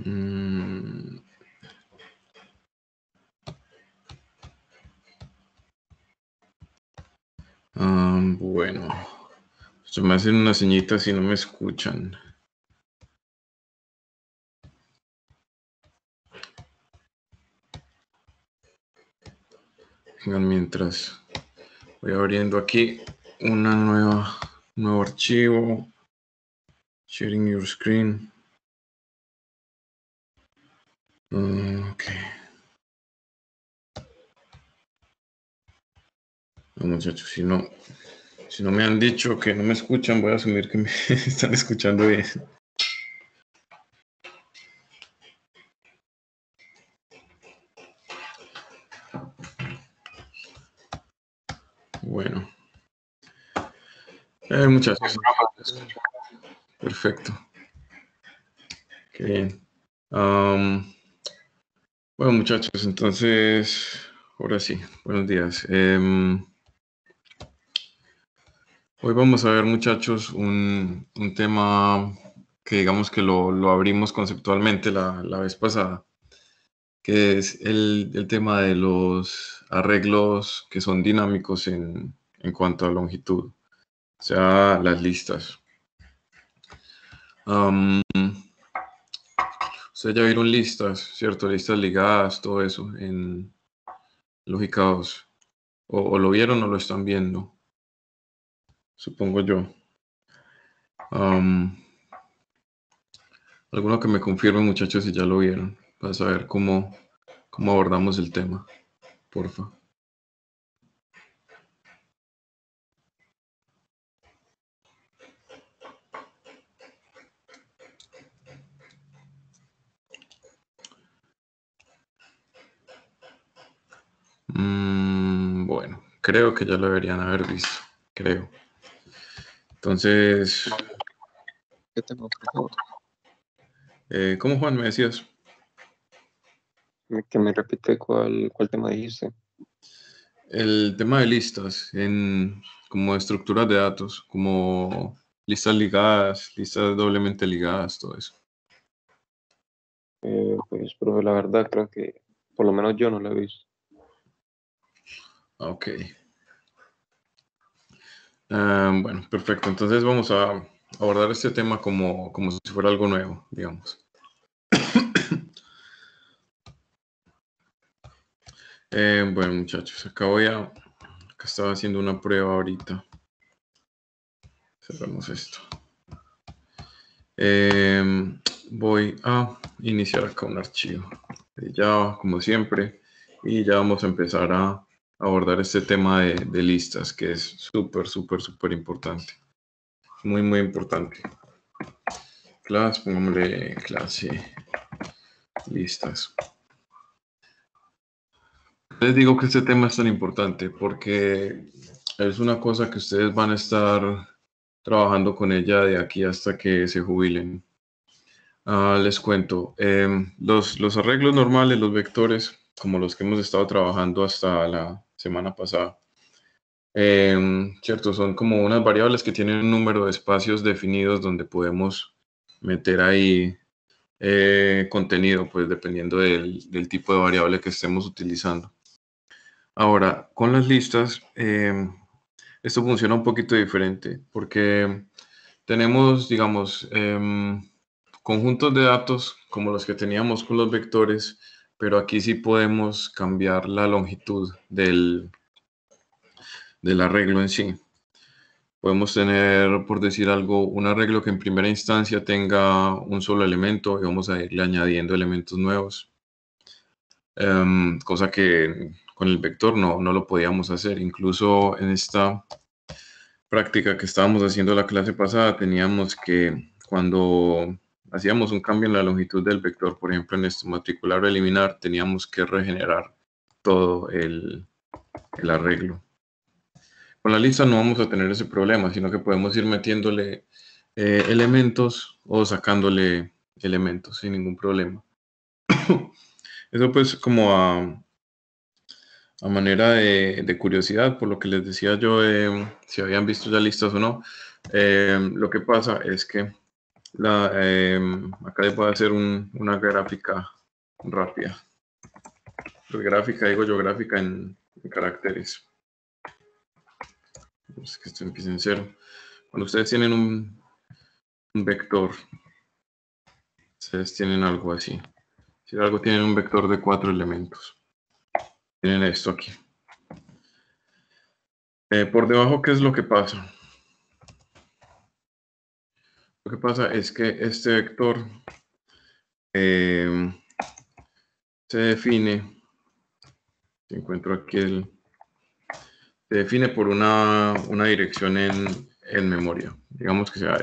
Mm, bueno, se me hacen una señita si no me escuchan. Vengan, mientras voy abriendo aquí nuevo archivo. Sharing your screen. Ok. No, muchachos, si no me han dicho que no me escuchan, voy a asumir que me están escuchando bien. Bueno. Muchachos. Perfecto. Qué bien. Bueno, muchachos, entonces, ahora sí, buenos días. Hoy vamos a ver, muchachos, un tema que digamos que lo abrimos conceptualmente la vez pasada, que es el tema de los arreglos que son dinámicos en cuanto a longitud, o sea, las listas. Ustedes ya vieron listas, ¿cierto? Listas ligadas, todo eso en Lógica 2. O lo vieron o lo están viendo, supongo yo. Alguno que me confirme, muchachos, si ya lo vieron, para saber cómo abordamos el tema, porfa. Bueno, creo que ya lo deberían haber visto, creo. Entonces, ¿Qué tema, por favor? ¿Cómo, Juan, me decías? Que me repite cuál tema dijiste. El tema de listas, como estructuras de datos, como listas ligadas, listas doblemente ligadas, todo eso. Pues, profe, la verdad creo que por lo menos yo no lo he visto. Ok. Bueno, perfecto. Entonces vamos a abordar este tema como si fuera algo nuevo, digamos. Bueno, muchachos, acá estaba haciendo una prueba ahorita. Cerramos esto. Voy a iniciar acá un archivo de Java, como siempre, y ya vamos a empezar a abordar este tema de listas, que es súper importante. Muy importante. Pongámosle clase listas. Les digo que este tema es tan importante porque es una cosa que ustedes van a estar trabajando con ella de aquí hasta que se jubilen. Les cuento, los arreglos normales, los vectores, como los que hemos estado trabajando hasta la semana pasada, cierto, son como unas variables que tienen un número de espacios definidos donde podemos meter ahí contenido, pues dependiendo del tipo de variable que estemos utilizando. Ahora, con las listas, esto funciona un poquito diferente porque tenemos, digamos, conjuntos de datos como los que teníamos con los vectores, pero aquí sí podemos cambiar la longitud del arreglo en sí. Podemos tener, por decir algo, un arreglo que en primera instancia tenga un solo elemento y vamos a irle añadiendo elementos nuevos. Cosa que con el vector no lo podíamos hacer. Incluso en esta práctica que estábamos haciendo la clase pasada, teníamos que, cuando hacíamos un cambio en la longitud del vector, por ejemplo, en esto, matricular o eliminar, teníamos que regenerar todo el arreglo. Con la lista no vamos a tener ese problema, sino que podemos ir metiéndole elementos o sacándole elementos sin ningún problema. Eso pues como a manera de curiosidad, por lo que les decía yo, si habían visto ya listas o no, lo que pasa es que Acá les voy a hacer una gráfica rápida. Pues gráfica, digo yo, gráfica en caracteres. Pues que esto empiece en 0. Cuando ustedes tienen un vector, ustedes tienen algo así. Si algo tienen un vector de 4 elementos. Tienen esto aquí. Por debajo, ¿qué es lo que pasa? Lo que pasa es que este vector se define, si encuentro aquí se define por una dirección en memoria. Digamos que sea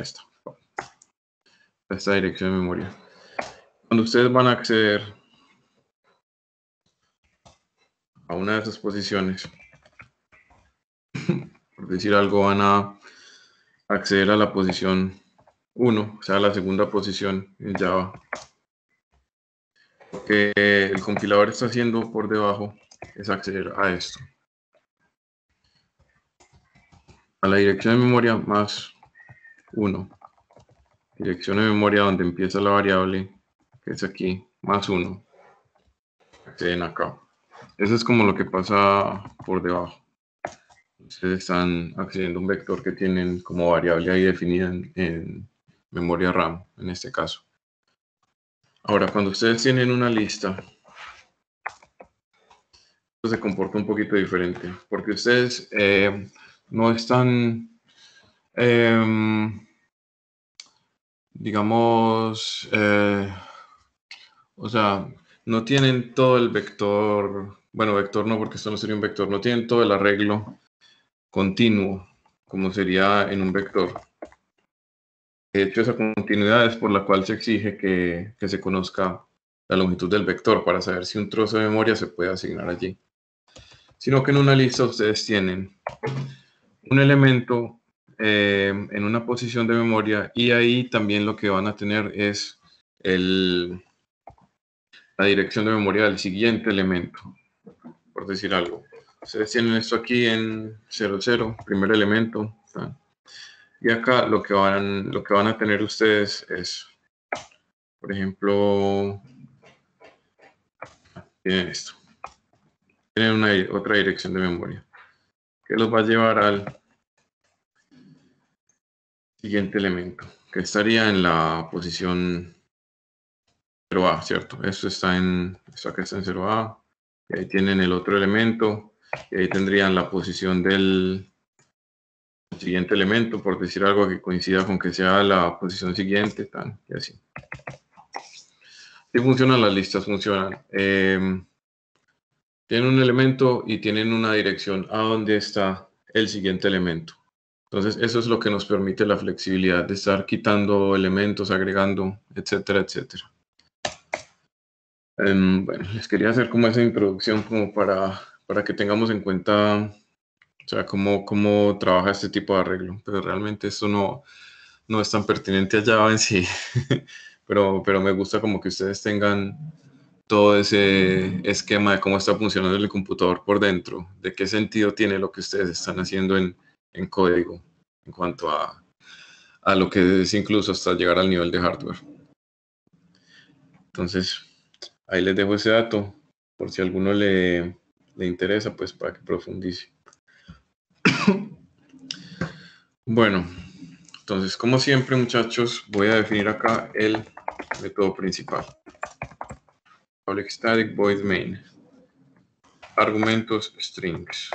esta dirección en memoria. Cuando ustedes van a acceder a una de esas posiciones, por decir algo, van a acceder a la posición 1, o sea, la segunda posición en Java. Lo que el compilador está haciendo por debajo es acceder a esto, a la dirección de memoria más 1, dirección de memoria donde empieza la variable, que es aquí, más 1, acceden acá. Eso es como lo que pasa por debajo. Ustedes están accediendo a un vector que tienen como variable ahí definida en memoria RAM, en este caso. Ahora, cuando ustedes tienen una lista, esto se comporta un poquito diferente, porque ustedes no están, digamos, o sea, no tienen todo el vector, bueno, vector no, porque esto no sería un vector, no tienen todo el arreglo continuo, como sería en un vector. De hecho, esa continuidad es por la cual se exige que se conozca la longitud del vector para saber si un trozo de memoria se puede asignar allí. Sino que en una lista ustedes tienen un elemento en una posición de memoria y ahí también lo que van a tener es la dirección de memoria del siguiente elemento, por decir algo. Ustedes tienen esto aquí en 00, primer elemento. ¿Tá? Y acá lo que van a tener ustedes es, por ejemplo, tienen esto. Tienen otra dirección de memoria que los va a llevar al siguiente elemento, que estaría en la posición 0A, ¿cierto? Esto acá está en 0A, y ahí tienen el otro elemento, y ahí tendrían la posición del siguiente elemento, por decir algo que coincida con que sea la posición siguiente, tal, y así. Sí funcionan las listas, funcionan. Tienen un elemento y tienen una dirección a donde está el siguiente elemento. Entonces, eso es lo que nos permite la flexibilidad de estar quitando elementos, agregando, etcétera, etcétera. Bueno, les quería hacer como esa introducción como para que tengamos en cuenta, o sea, cómo trabaja este tipo de arreglo. Pero realmente esto no es tan pertinente a Java en sí. pero me gusta como que ustedes tengan todo ese esquema de cómo está funcionando el computador por dentro, de qué sentido tiene lo que ustedes están haciendo en código, en cuanto a lo que es incluso hasta llegar al nivel de hardware. Entonces, ahí les dejo ese dato, por si a alguno le interesa, pues para que profundice. Bueno, entonces, como siempre, muchachos, voy a definir acá el método principal. Public static void main. Argumentos strings.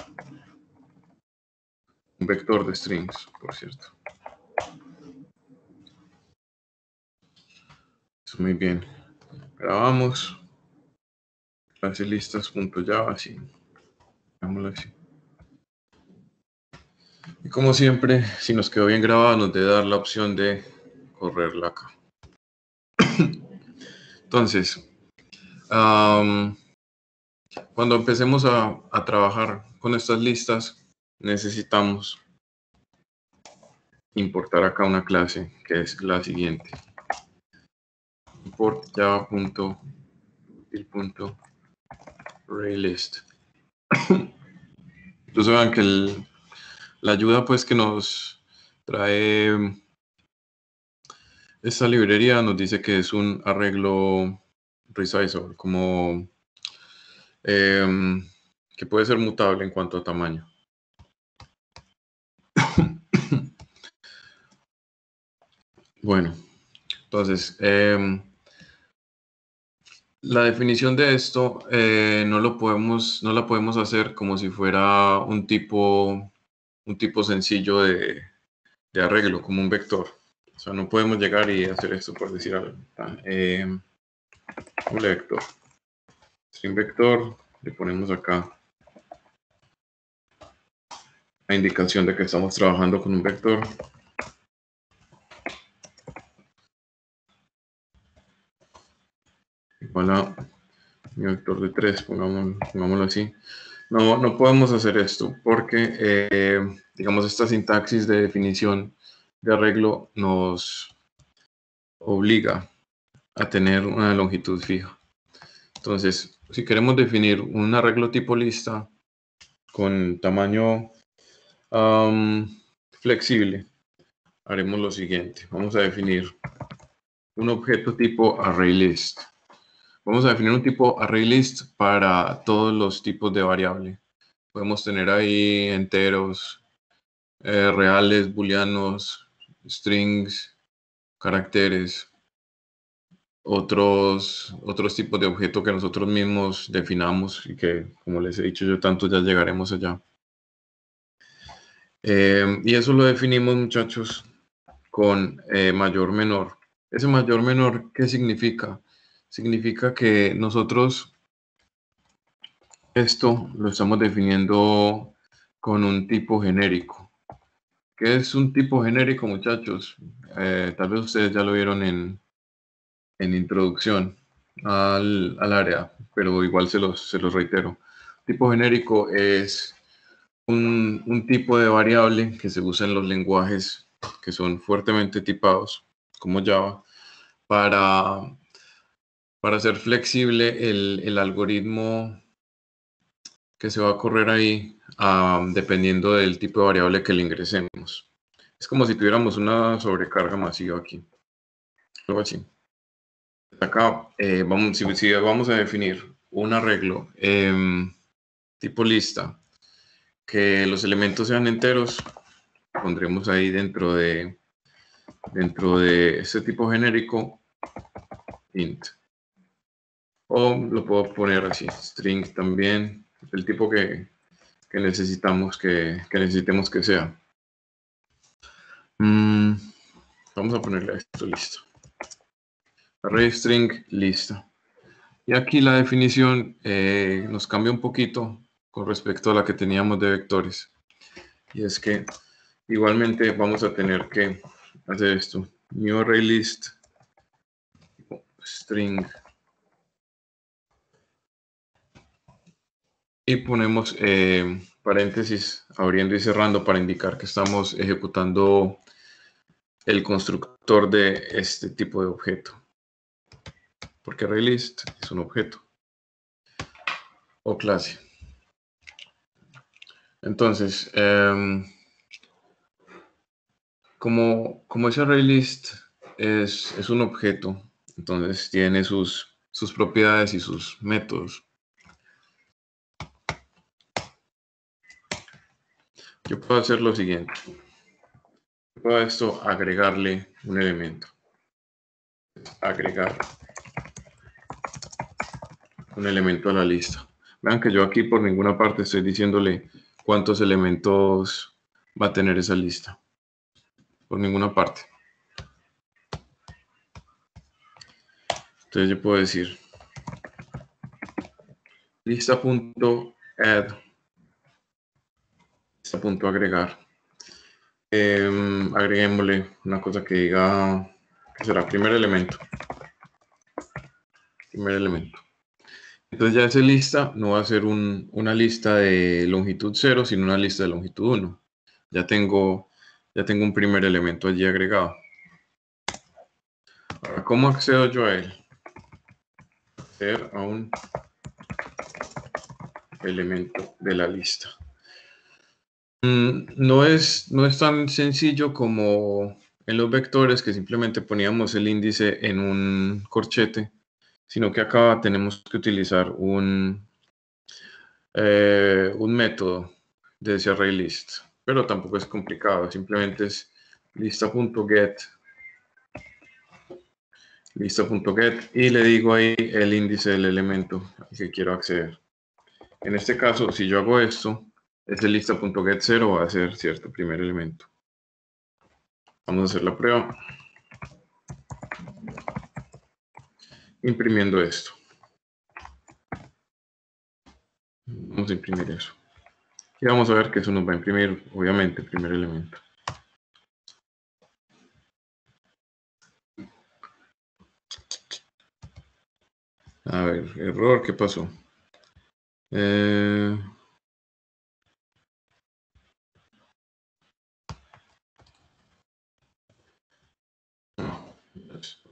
Un vector de strings, por cierto. Eso, muy bien. Grabamos. Clase listas.java, así. Hagámoslo así. Y como siempre, si nos quedó bien grabado, nos debe dar la opción de correrla acá. Entonces, cuando empecemos a trabajar con estas listas, necesitamos importar acá una clase que es la siguiente. Import java.util.arraylist. Entonces vean que la ayuda pues que nos trae esta librería nos dice que es un arreglo resizable, como que puede ser mutable en cuanto a tamaño. Bueno, entonces, la definición de esto no la podemos hacer como si fuera un tipo sencillo de arreglo, como un vector. O sea, no podemos llegar y hacer esto por decir algo. Un vector. String vector, le ponemos acá la indicación de que estamos trabajando con un vector. Igual a mi vector de 3, pongámoslo así. No podemos hacer esto porque, digamos, esta sintaxis de definición de arreglo nos obliga a tener una longitud fija. Entonces, si queremos definir un arreglo tipo lista con tamaño flexible, haremos lo siguiente. Vamos a definir un objeto tipo ArrayList. Vamos a definir un tipo ArrayList para todos los tipos de variable. Podemos tener ahí enteros, reales, booleanos, strings, caracteres, otros tipos de objetos que nosotros mismos definamos y que, como les he dicho yo tanto, ya llegaremos allá. Y eso lo definimos, muchachos, con mayor menor. Ese mayor menor, ¿qué significa? Significa que nosotros esto lo estamos definiendo con un tipo genérico. ¿Qué es un tipo genérico, muchachos? Tal vez ustedes ya lo vieron en introducción al área, pero igual se los reitero. Tipo genérico es un tipo de variable que se usa en los lenguajes que son fuertemente tipados, como Java, para hacer flexible el algoritmo que se va a correr ahí dependiendo del tipo de variable que le ingresemos. Es como si tuviéramos una sobrecarga masiva aquí, algo así. Acá si vamos a definir un arreglo tipo lista, que los elementos sean enteros, pondremos ahí dentro de este tipo genérico int. O lo puedo poner así, string también, el tipo que necesitemos que sea. Vamos a ponerle esto listo. Array string lista. Y aquí la definición nos cambia un poquito con respecto a la que teníamos de vectores. Y es que igualmente vamos a tener que hacer esto. New array list string. Y ponemos paréntesis abriendo y cerrando para indicar que estamos ejecutando el constructor de este tipo de objeto. Porque ArrayList es un objeto o clase. Entonces, como ese ArrayList es un objeto, entonces tiene sus propiedades y sus métodos. Yo puedo hacer lo siguiente. Puedo a esto agregarle un elemento. Agregar un elemento a la lista. Vean que yo aquí por ninguna parte estoy diciéndole cuántos elementos va a tener esa lista. Por ninguna parte. Entonces yo puedo decir lista.add, lista.agregar. Agreguémosle una cosa que diga, que será primer elemento. Primer elemento. Entonces ya esa lista no va a ser una lista de longitud 0, sino una lista de longitud 1. Ya tengo un primer elemento allí agregado. Ahora, ¿cómo accedo yo a él? Acceder a un elemento de la lista. No es tan sencillo como en los vectores que simplemente poníamos el índice en un corchete, sino que acá tenemos que utilizar un método de ese array list, pero tampoco es complicado, simplemente es lista.get y le digo ahí el índice del elemento al que quiero acceder. En este caso, si yo hago esto, ese lista.get 0 va a ser cierto primer elemento. Vamos a hacer la prueba imprimiendo esto. Vamos a imprimir eso. Y vamos a ver que eso nos va a imprimir, obviamente, el primer elemento. A ver, error, ¿qué pasó?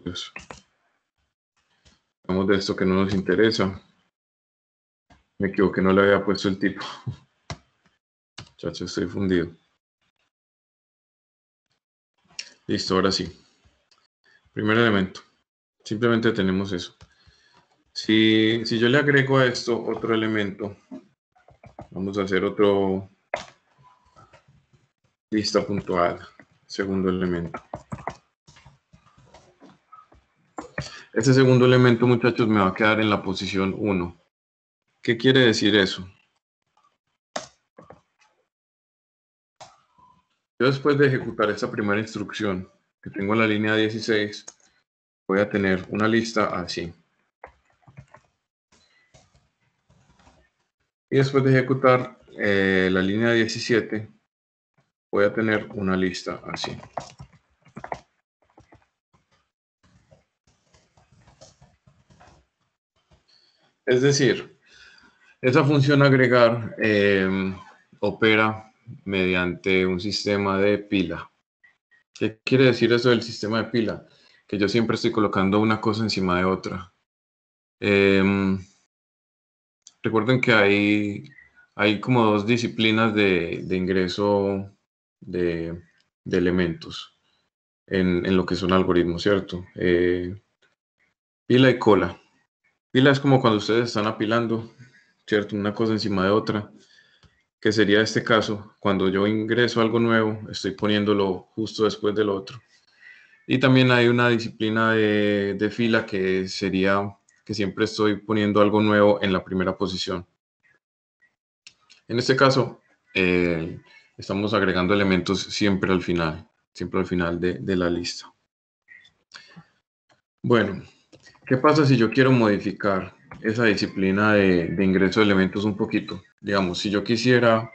Eso. Vamos de esto que no nos interesa. Me equivoqué, no le había puesto el tipo. Chacho, estoy fundido. Listo, ahora sí. Primer elemento. Simplemente tenemos eso. Si yo le agrego a esto otro elemento, vamos a hacer otro lista.add, segundo elemento. Este segundo elemento, muchachos, me va a quedar en la posición 1. ¿Qué quiere decir eso? Yo después de ejecutar esta primera instrucción que tengo en la línea 16, voy a tener una lista así. Y después de ejecutar la línea 17, voy a tener una lista así. Es decir, esa función agregar opera mediante un sistema de pila. ¿Qué quiere decir eso del sistema de pila? Que yo siempre estoy colocando una cosa encima de otra. Recuerden que hay como dos disciplinas de ingreso de elementos en lo que son algoritmos, ¿cierto? Pila y cola. Pila es como cuando ustedes están apilando, ¿cierto? Una cosa encima de otra, que sería este caso, cuando yo ingreso algo nuevo, estoy poniéndolo justo después del otro. Y también hay una disciplina de fila que sería que siempre estoy poniendo algo nuevo en la primera posición. En este caso, estamos agregando elementos siempre al final de la lista. Bueno, ¿qué pasa si yo quiero modificar esa disciplina de ingreso de elementos un poquito? Digamos, si yo quisiera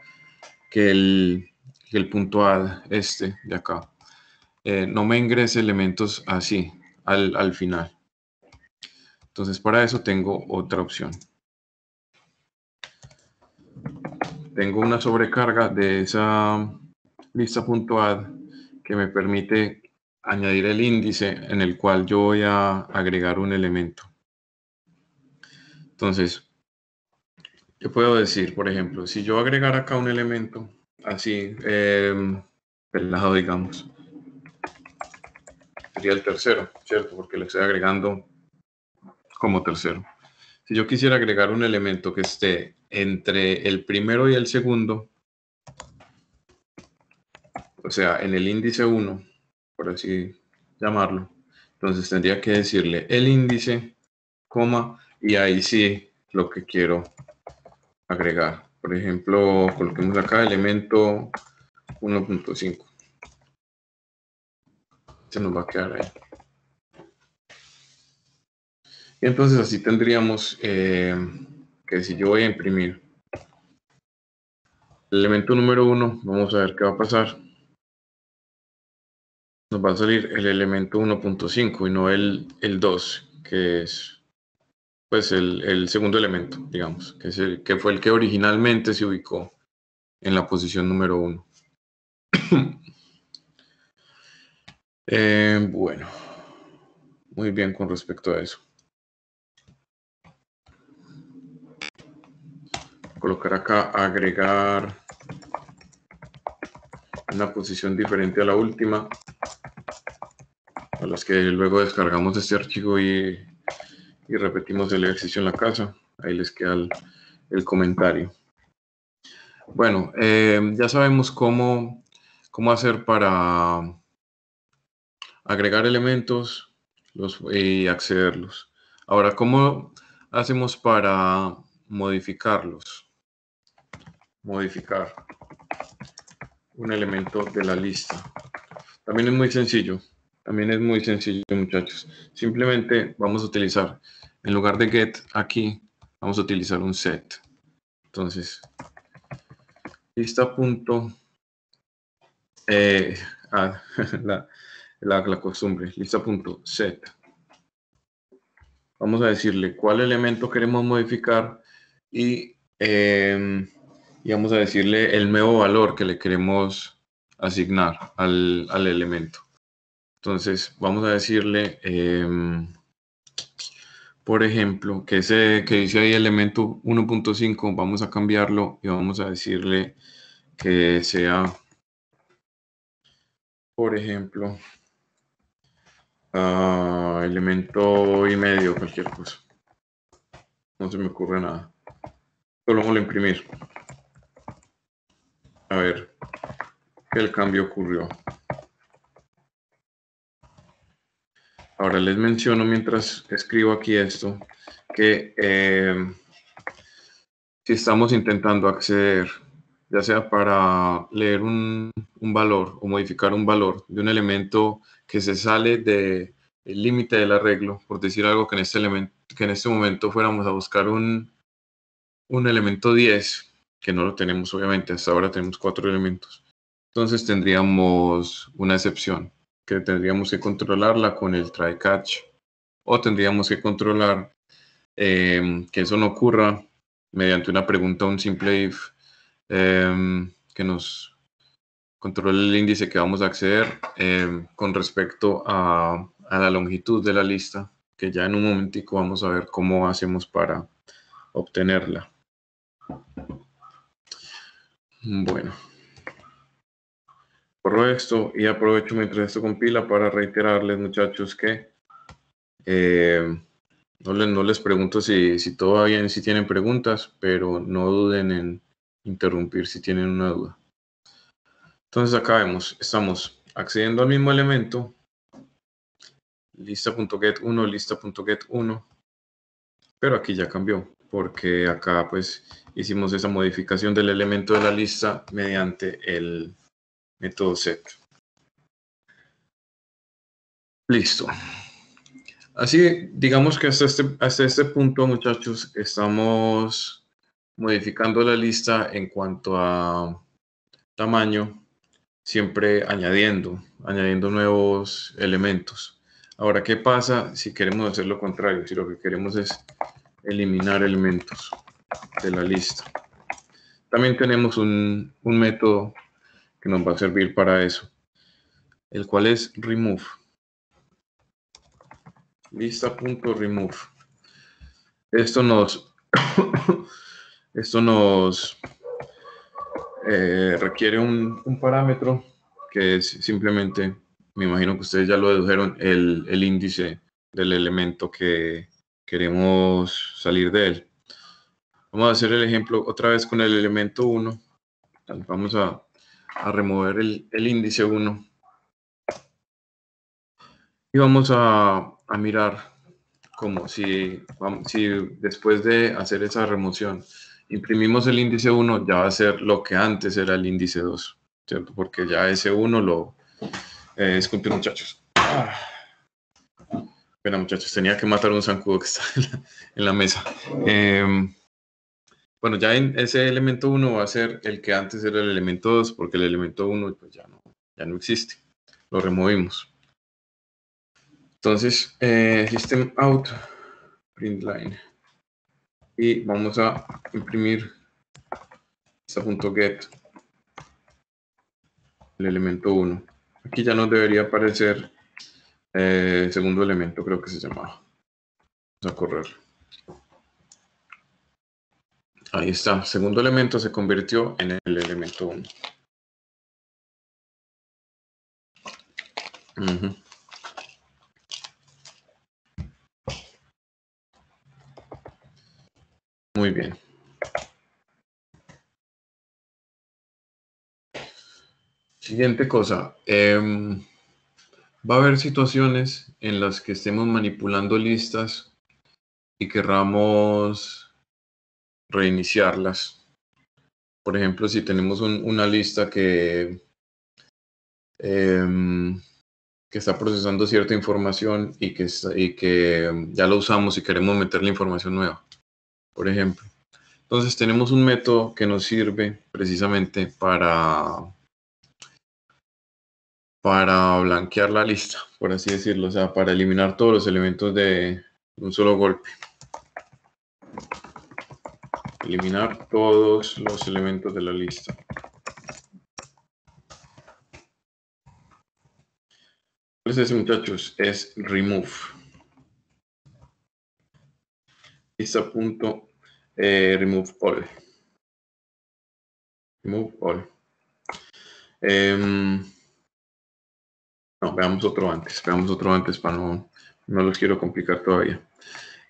que el punto add este de acá no me ingrese elementos así al final. Entonces, para eso tengo otra opción. Tengo una sobrecarga de esa lista.add que me permite añadir el índice en el cual yo voy a agregar un elemento. Entonces, yo puedo decir, por ejemplo, si yo agregar acá un elemento así, pelado, digamos, sería el tercero, ¿cierto? Porque le estoy agregando como tercero. Si yo quisiera agregar un elemento que esté entre el primero y el segundo, o sea, en el índice 1, por así llamarlo, entonces tendría que decirle el índice, coma, y ahí sí lo que quiero agregar. Por ejemplo, coloquemos acá elemento 1.5. Se nos va a quedar ahí. Y entonces así tendríamos que si yo voy a imprimir el elemento número 1, vamos a ver qué va a pasar. Nos va a salir el elemento 1.5 y no el 2, que es pues el segundo elemento, digamos, que fue el que originalmente se ubicó en la posición número 1. Bueno, muy bien con respecto a eso. Colocar acá, agregar una posición diferente a la última. los que luego descargamos este archivo y repetimos el ejercicio en la casa, ahí les queda el comentario. Bueno, ya sabemos cómo hacer para agregar elementos y accederlos. Ahora, ¿cómo hacemos para modificarlos? Modificar un elemento de la lista. También es muy sencillo. Muchachos. Simplemente vamos a utilizar, en lugar de get aquí, vamos a utilizar un set. Entonces, lista punto, la costumbre, lista punto set. Vamos a decirle cuál elemento queremos modificar y vamos a decirle el nuevo valor que le queremos asignar al elemento. Entonces, vamos a decirle, por ejemplo, que dice ahí elemento 1.5, vamos a cambiarlo y vamos a decirle que sea, por ejemplo, elemento y medio, cualquier cosa. No se me ocurre nada. Solo vamos a imprimir. A ver qué el cambio ocurrió. Ahora les menciono mientras escribo aquí esto que si estamos intentando acceder, ya sea para leer un valor o modificar un valor de un elemento que se sale del límite del arreglo, por decir algo que en este momento fuéramos a buscar un elemento 10, que no lo tenemos obviamente, hasta ahora tenemos 4 elementos. Entonces tendríamos una excepción, que tendríamos que controlarla con el try catch, o tendríamos que controlar que eso no ocurra mediante una pregunta, un simple if, que nos controle el índice que vamos a acceder con respecto a la longitud de la lista, que ya en un momentico vamos a ver cómo hacemos para obtenerla. Bueno, corro esto y aprovecho mientras esto compila para reiterarles, muchachos, que no les pregunto si todo va bien, si tienen preguntas, pero no duden en interrumpir si tienen una duda. Entonces acá vemos, estamos accediendo al mismo elemento, lista.get1, lista.get1, pero aquí ya cambió, porque acá pues hicimos esa modificación del elemento de la lista mediante el método set. Listo. Así, digamos que hasta este punto, muchachos, estamos modificando la lista en cuanto a tamaño, siempre añadiendo nuevos elementos. Ahora, ¿qué pasa si queremos hacer lo contrario? Si lo que queremos es eliminar elementos de la lista. También tenemos un método que nos va a servir para eso, el cual es remove. Lista.remove. Esto nos requiere un parámetro que es simplemente, me imagino que ustedes ya lo dedujeron, el índice del elemento que queremos salir de él. Vamos a hacer el ejemplo otra vez con el elemento 1. Vamos a remover el índice 1 y vamos a mirar como si después de hacer esa remoción imprimimos el índice 1, ya va a ser lo que antes era el índice 2, ¿cierto? Porque ya ese 1 lo... disculpen, muchachos. Bueno, muchachos, tenía que matar un zancudo que está en la mesa. Bueno, ya en ese elemento 1 va a ser el que antes era el elemento 2, porque el elemento 1 pues ya no existe. Lo removimos. Entonces, system out, print line. Y vamos a imprimir lista.get el elemento 1. Aquí ya nos debería aparecer segundo elemento, creo que se llamaba. Vamos a correr. Ahí está, segundo elemento se convirtió en el elemento 1. Muy bien. Siguiente cosa. Va a haber situaciones en las que estemos manipulando listas y querramos reiniciarlas. Por ejemplo, si tenemos una lista que está procesando cierta información y que ya lo usamos y queremos meterle información nueva, por ejemplo. Entonces tenemos un método que nos sirve precisamente para blanquear la lista, por así decirlo, o sea, para eliminar todos los elementos de un solo golpe. Eliminar todos los elementos de la lista. ¿Cuál es ese, muchachos? Es remove. Lista.remove all. Remove all. No, veamos otro antes para no los quiero complicar todavía.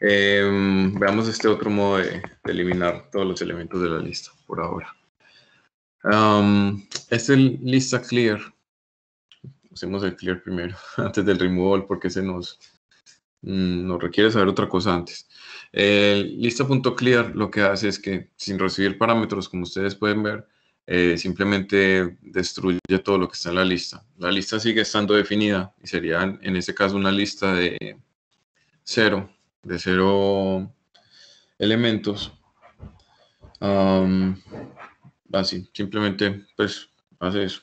Veamos este otro modo de eliminar todos los elementos de la lista por ahora. Este es lista clear. Hacemos el clear primero, antes del removal, porque nos requiere saber otra cosa antes. Lista.clear lo que hace es que, sin recibir parámetros, como ustedes pueden ver, simplemente destruye todo lo que está en la lista. La lista sigue estando definida y sería, en este caso, una lista de 0 elementos. Así, simplemente, pues, hace eso.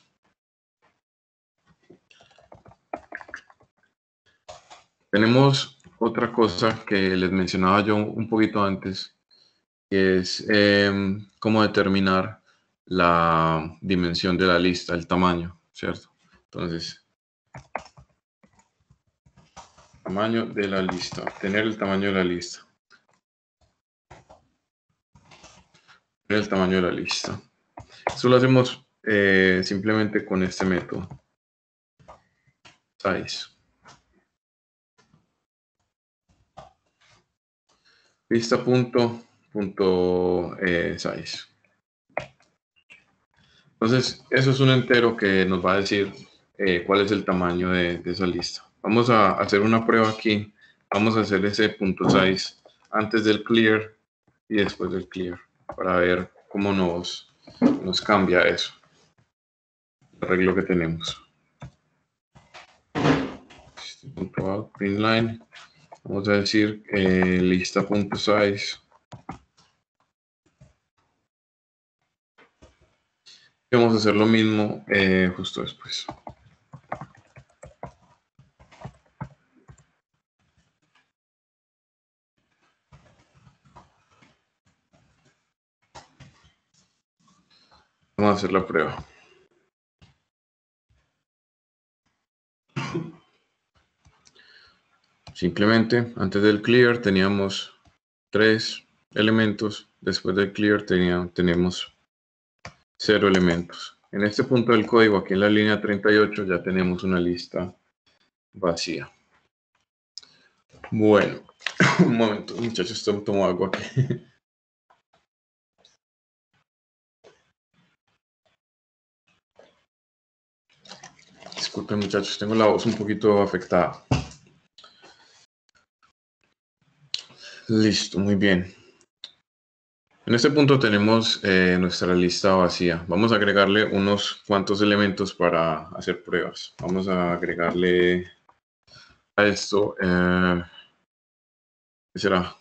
Tenemos otra cosa que les mencionaba yo un poquito antes, que es cómo determinar la dimensión de la lista, el tamaño, ¿cierto? Entonces, tamaño de la lista, tener el tamaño de la lista. Tener el tamaño de la lista. Eso lo hacemos simplemente con este método. Size. Lista.size. Entonces, eso es un entero que nos va a decir cuál es el tamaño de esa lista. Vamos a hacer una prueba aquí. Vamos a hacer ese .size antes del clear y después del clear para ver cómo nos cambia eso. El arreglo que tenemos. Printline. Vamos a decir lista.size. Vamos a hacer lo mismo justo después. Vamos a hacer la prueba. Simplemente antes del clear teníamos 3 elementos, después del clear tenemos 0 elementos. En este punto del código, aquí en la línea 38, ya tenemos una lista vacía. Bueno, un momento, muchachos, tomo agua aquí. Disculpen, muchachos, tengo la voz un poquito afectada. Listo, muy bien. En este punto tenemos nuestra lista vacía. Vamos a agregarle unos cuantos elementos para hacer pruebas. Vamos a agregarle a esto, ¿qué será?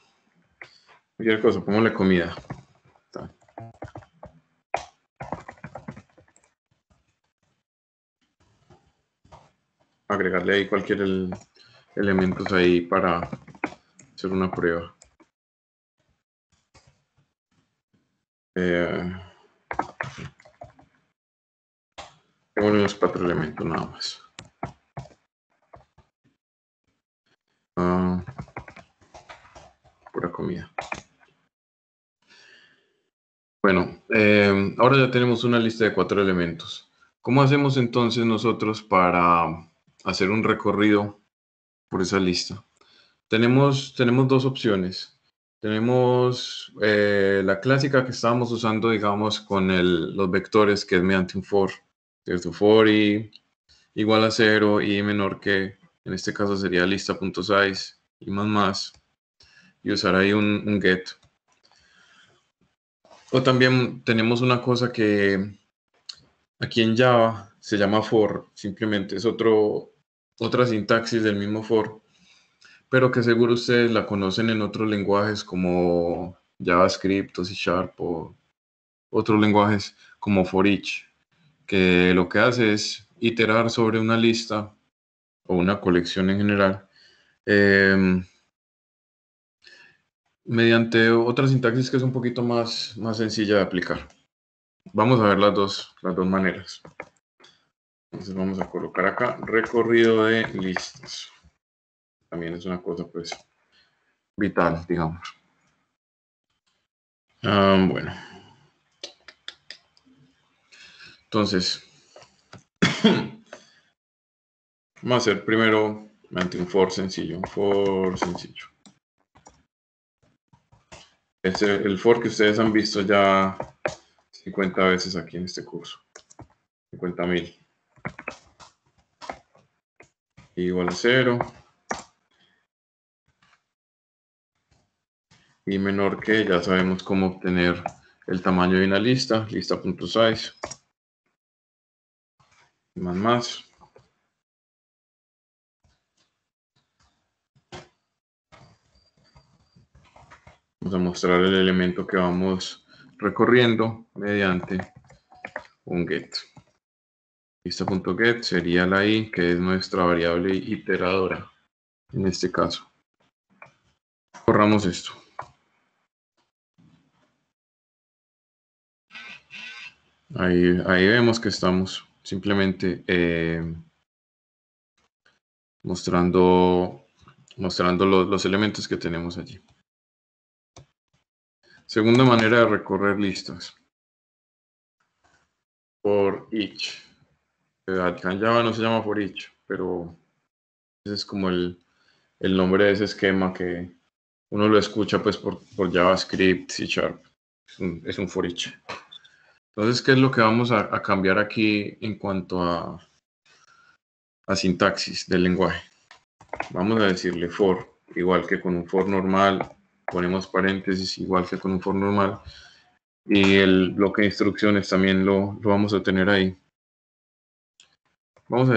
Cualquier cosa, pongámosle comida. Agregarle ahí cualquier elementos ahí para hacer una prueba. Tengo unos 4 elementos nada más. Pura comida. Bueno, ahora ya tenemos una lista de 4 elementos. ¿Cómo hacemos entonces nosotros para hacer un recorrido por esa lista? Tenemos 2 opciones. Tenemos la clásica que estábamos usando, digamos, con los vectores, que es mediante un for. ¿Cierto? For i igual a 0 y menor que, en este caso sería lista.size y más. Y usar ahí un get. O también tenemos una cosa que aquí en Java se llama for, simplemente es otra sintaxis del mismo for, pero que seguro ustedes la conocen en otros lenguajes como JavaScript o C# o otros lenguajes como for each, que lo que hace es iterar sobre una lista o una colección en general mediante otra sintaxis que es un poquito más sencilla de aplicar. Vamos a ver las dos maneras. Entonces vamos a colocar acá recorrido de listas. También es una cosa pues vital, digamos. Bueno. Entonces, vamos a hacer primero mediante un for sencillo. El for que ustedes han visto ya 50 veces aquí en este curso. 50.000. Igual a 0. Y menor que, ya sabemos cómo obtener el tamaño de una lista. Lista.size. Más. Vamos a mostrar el elemento que vamos recorriendo mediante un get. Lista.get sería la i, que es nuestra variable iteradora en este caso. Corramos esto. Ahí vemos que estamos simplemente mostrando los elementos que tenemos allí. Segunda manera de recorrer listas. For each. Acá en Java no se llama for each, pero ese es como el nombre de ese esquema que uno lo escucha pues por JavaScript, C#. Es un for each. Entonces, ¿qué es lo que vamos a cambiar aquí en cuanto a sintaxis del lenguaje? Vamos a decirle for, igual que con un for normal, ponemos paréntesis igual que con un for normal, y el bloque de instrucciones también lo vamos a tener ahí. Vamos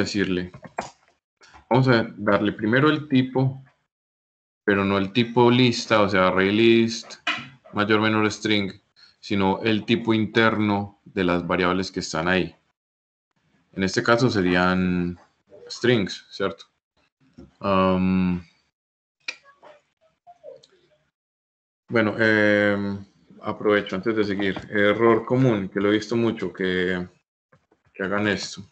a darle primero el tipo, pero no el tipo lista, o sea, array list, mayor menor string, sino el tipo interno de las variables que están ahí. En este caso serían strings, ¿cierto? Bueno, aprovecho antes de seguir. Error común, que lo he visto mucho, que hagan esto.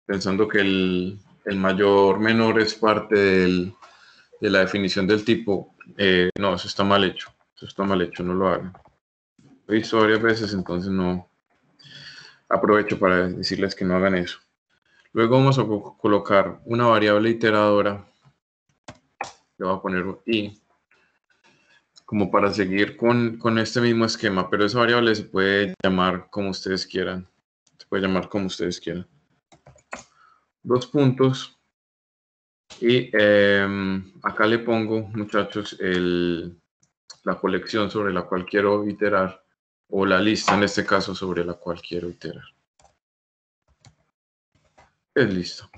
Pensando que el mayor menor es parte de la definición del tipo. No, eso está mal hecho. Eso está mal hecho, no lo hagan. Lo he visto varias veces, entonces no. Aprovecho para decirles que no hagan eso. Luego vamos a colocar una variable iteradora. Le voy a poner i, como para seguir con este mismo esquema, pero esa variable se puede llamar como ustedes quieran. Se puede llamar como ustedes quieran. Dos puntos. Y acá le pongo, muchachos, la colección sobre la cual quiero iterar, o la lista en este caso sobre la cual quiero iterar. Es listo.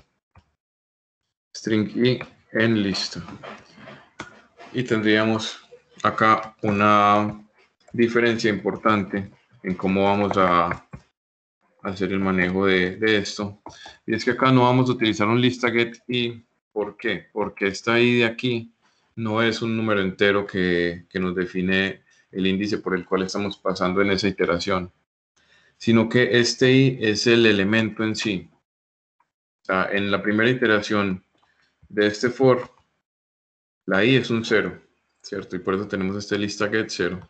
String i en lista. Y tendríamos acá una diferencia importante en cómo vamos a hacer el manejo de esto. Y es que acá no vamos a utilizar un lista get i. ¿Por qué? Porque esta i de aquí no es un número entero que nos define el índice por el cual estamos pasando en esa iteración, sino que este i es el elemento en sí. O sea, en la primera iteración de este for, la i es un 0, ¿cierto? Y por eso tenemos este lista get 0.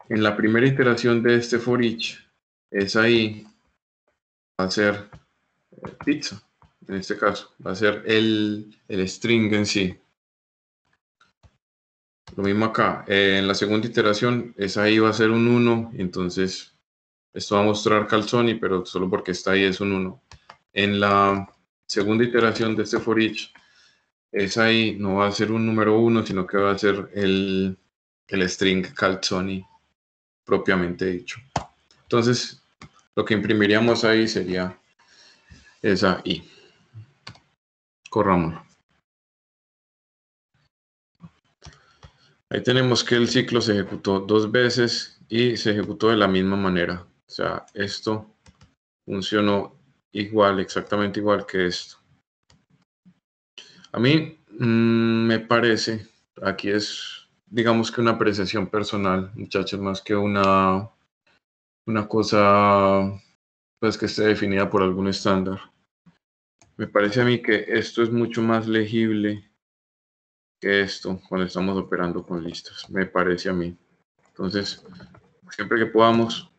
En la primera iteración de este for each, esa i va a ser pizza. En este caso, va a ser el string en sí. Lo mismo acá. En la segunda iteración, esa i va a ser un 1, entonces esto va a mostrar calzoni, pero solo porque está ahí es un 1. En la segunda iteración de este for each, esa i no va a ser un número 1, sino que va a ser el string calzoni propiamente dicho. Entonces, lo que imprimiríamos ahí sería esa i. Corrámoslo. Ahí tenemos que el ciclo se ejecutó 2 veces y se ejecutó de la misma manera. O sea, esto funcionó igual, exactamente igual que esto. A mí me parece, aquí es, digamos que una apreciación personal, muchachos, más que una cosa pues que esté definida por algún estándar. Me parece a mí que esto es mucho más legible que esto cuando estamos operando con listas. Me parece a mí. Entonces, siempre que podamos,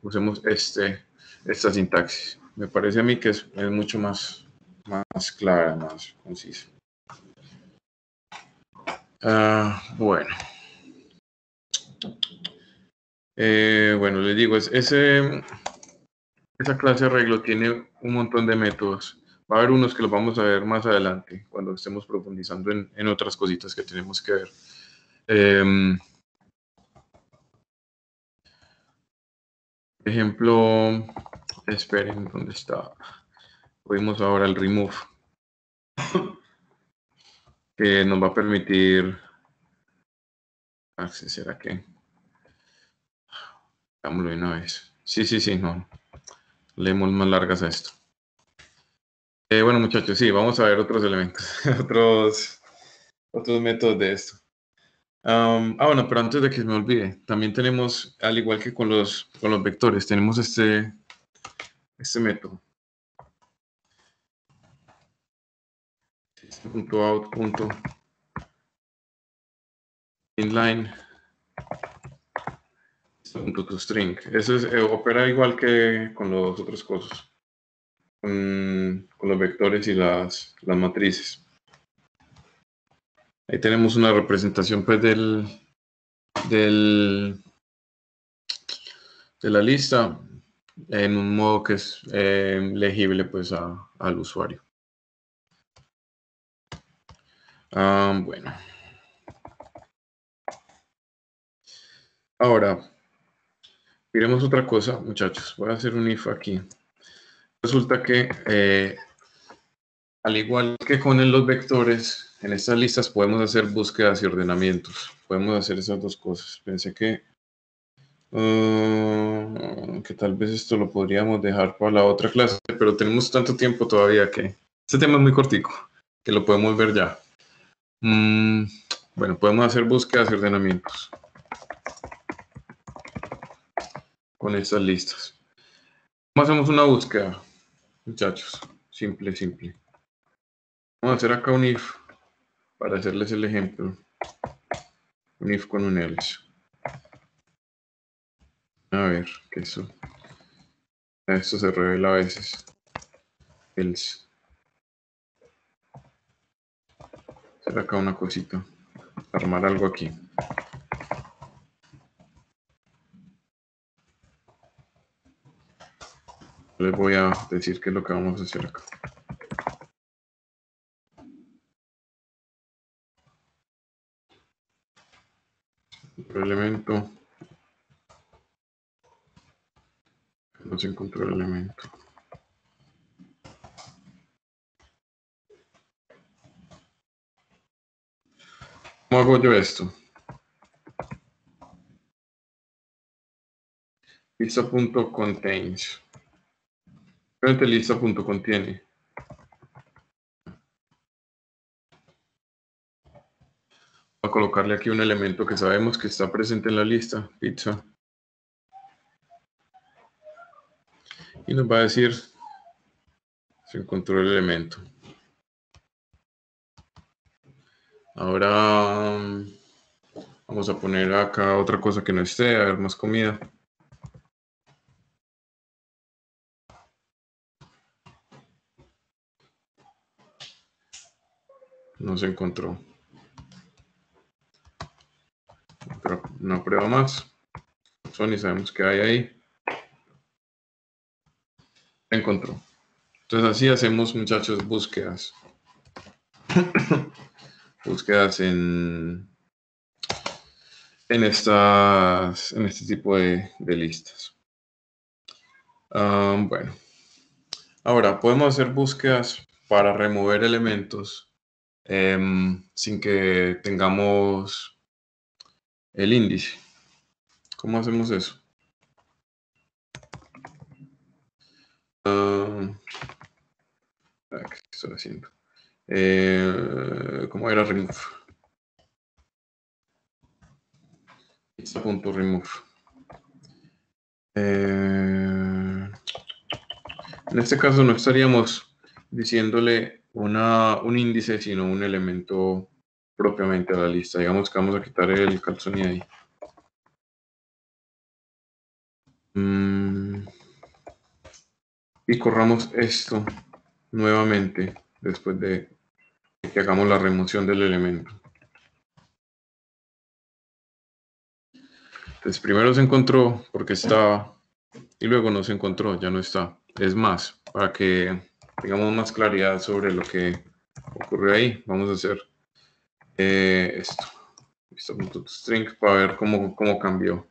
usemos esta sintaxis. Me parece a mí que es mucho más clara, más concisa. Bueno. Bueno, les digo, esa clase de arreglo tiene un montón de métodos. Va a haber unos que los vamos a ver más adelante, cuando estemos profundizando en otras cositas que tenemos que ver. Ejemplo, esperen, ¿dónde está? Vimos ahora el remove, que nos va a permitir, ¿será que? Hagámoslo de una vez. Sí, no. Leemos más largas a esto. Bueno, muchachos, sí, vamos a ver otros elementos, otros métodos de esto. Bueno, pero antes de que se me olvide, también tenemos, al igual que con los vectores, tenemos este método. System.out.inline .toString. Eso es, opera igual que con los otros cosas, con los vectores y las matrices. Ahí tenemos una representación pues de la lista en un modo que es legible pues al usuario. Bueno. Ahora, miremos otra cosa, muchachos. Voy a hacer un if aquí. Resulta que, al igual que con los vectores, en estas listas podemos hacer búsquedas y ordenamientos. Podemos hacer esas dos cosas. Pensé que tal vez esto lo podríamos dejar para la otra clase, pero tenemos tanto tiempo todavía que este tema es muy cortico, que lo podemos ver ya. Bueno, podemos hacer búsquedas y ordenamientos con estas listas. ¿Cómo hacemos una búsqueda, muchachos? Simple. Vamos a hacer acá un if para hacerles el ejemplo. Un if con un else. A ver, que esto se revela a veces. Else. Hacer acá una cosita. Armar algo aquí. Les voy a decir qué es lo que vamos a hacer acá. Otro elemento. No se encontró el elemento. ¿Cómo hago yo esto? Lista.contains. Realmente lista.contiene. Voy a colocarle aquí un elemento que sabemos que está presente en la lista, pizza. Y nos va a decir se encontró el elemento. Ahora vamos a poner acá otra cosa que no esté, a ver más comida. No se encontró. una prueba más. Sony, sabemos que hay ahí. Encontró. Entonces así hacemos, muchachos, búsquedas. Búsquedas en este tipo de listas. Bueno. Ahora, podemos hacer búsquedas para remover elementos sin que tengamos el índice. ¿Cómo hacemos eso? ¿Qué estoy haciendo? ¿Cómo era remove? Lista.remove. En este caso no estaríamos diciéndole un índice, sino un elemento propiamente a la lista. Digamos que vamos a quitar el calzón y ahí. Y corramos esto nuevamente después de que hagamos la remoción del elemento. Entonces primero se encontró porque estaba y luego no se encontró, ya no está. Es más, para que tengamos más claridad sobre lo que ocurrió ahí, vamos a hacer esto. String para ver cómo cambió.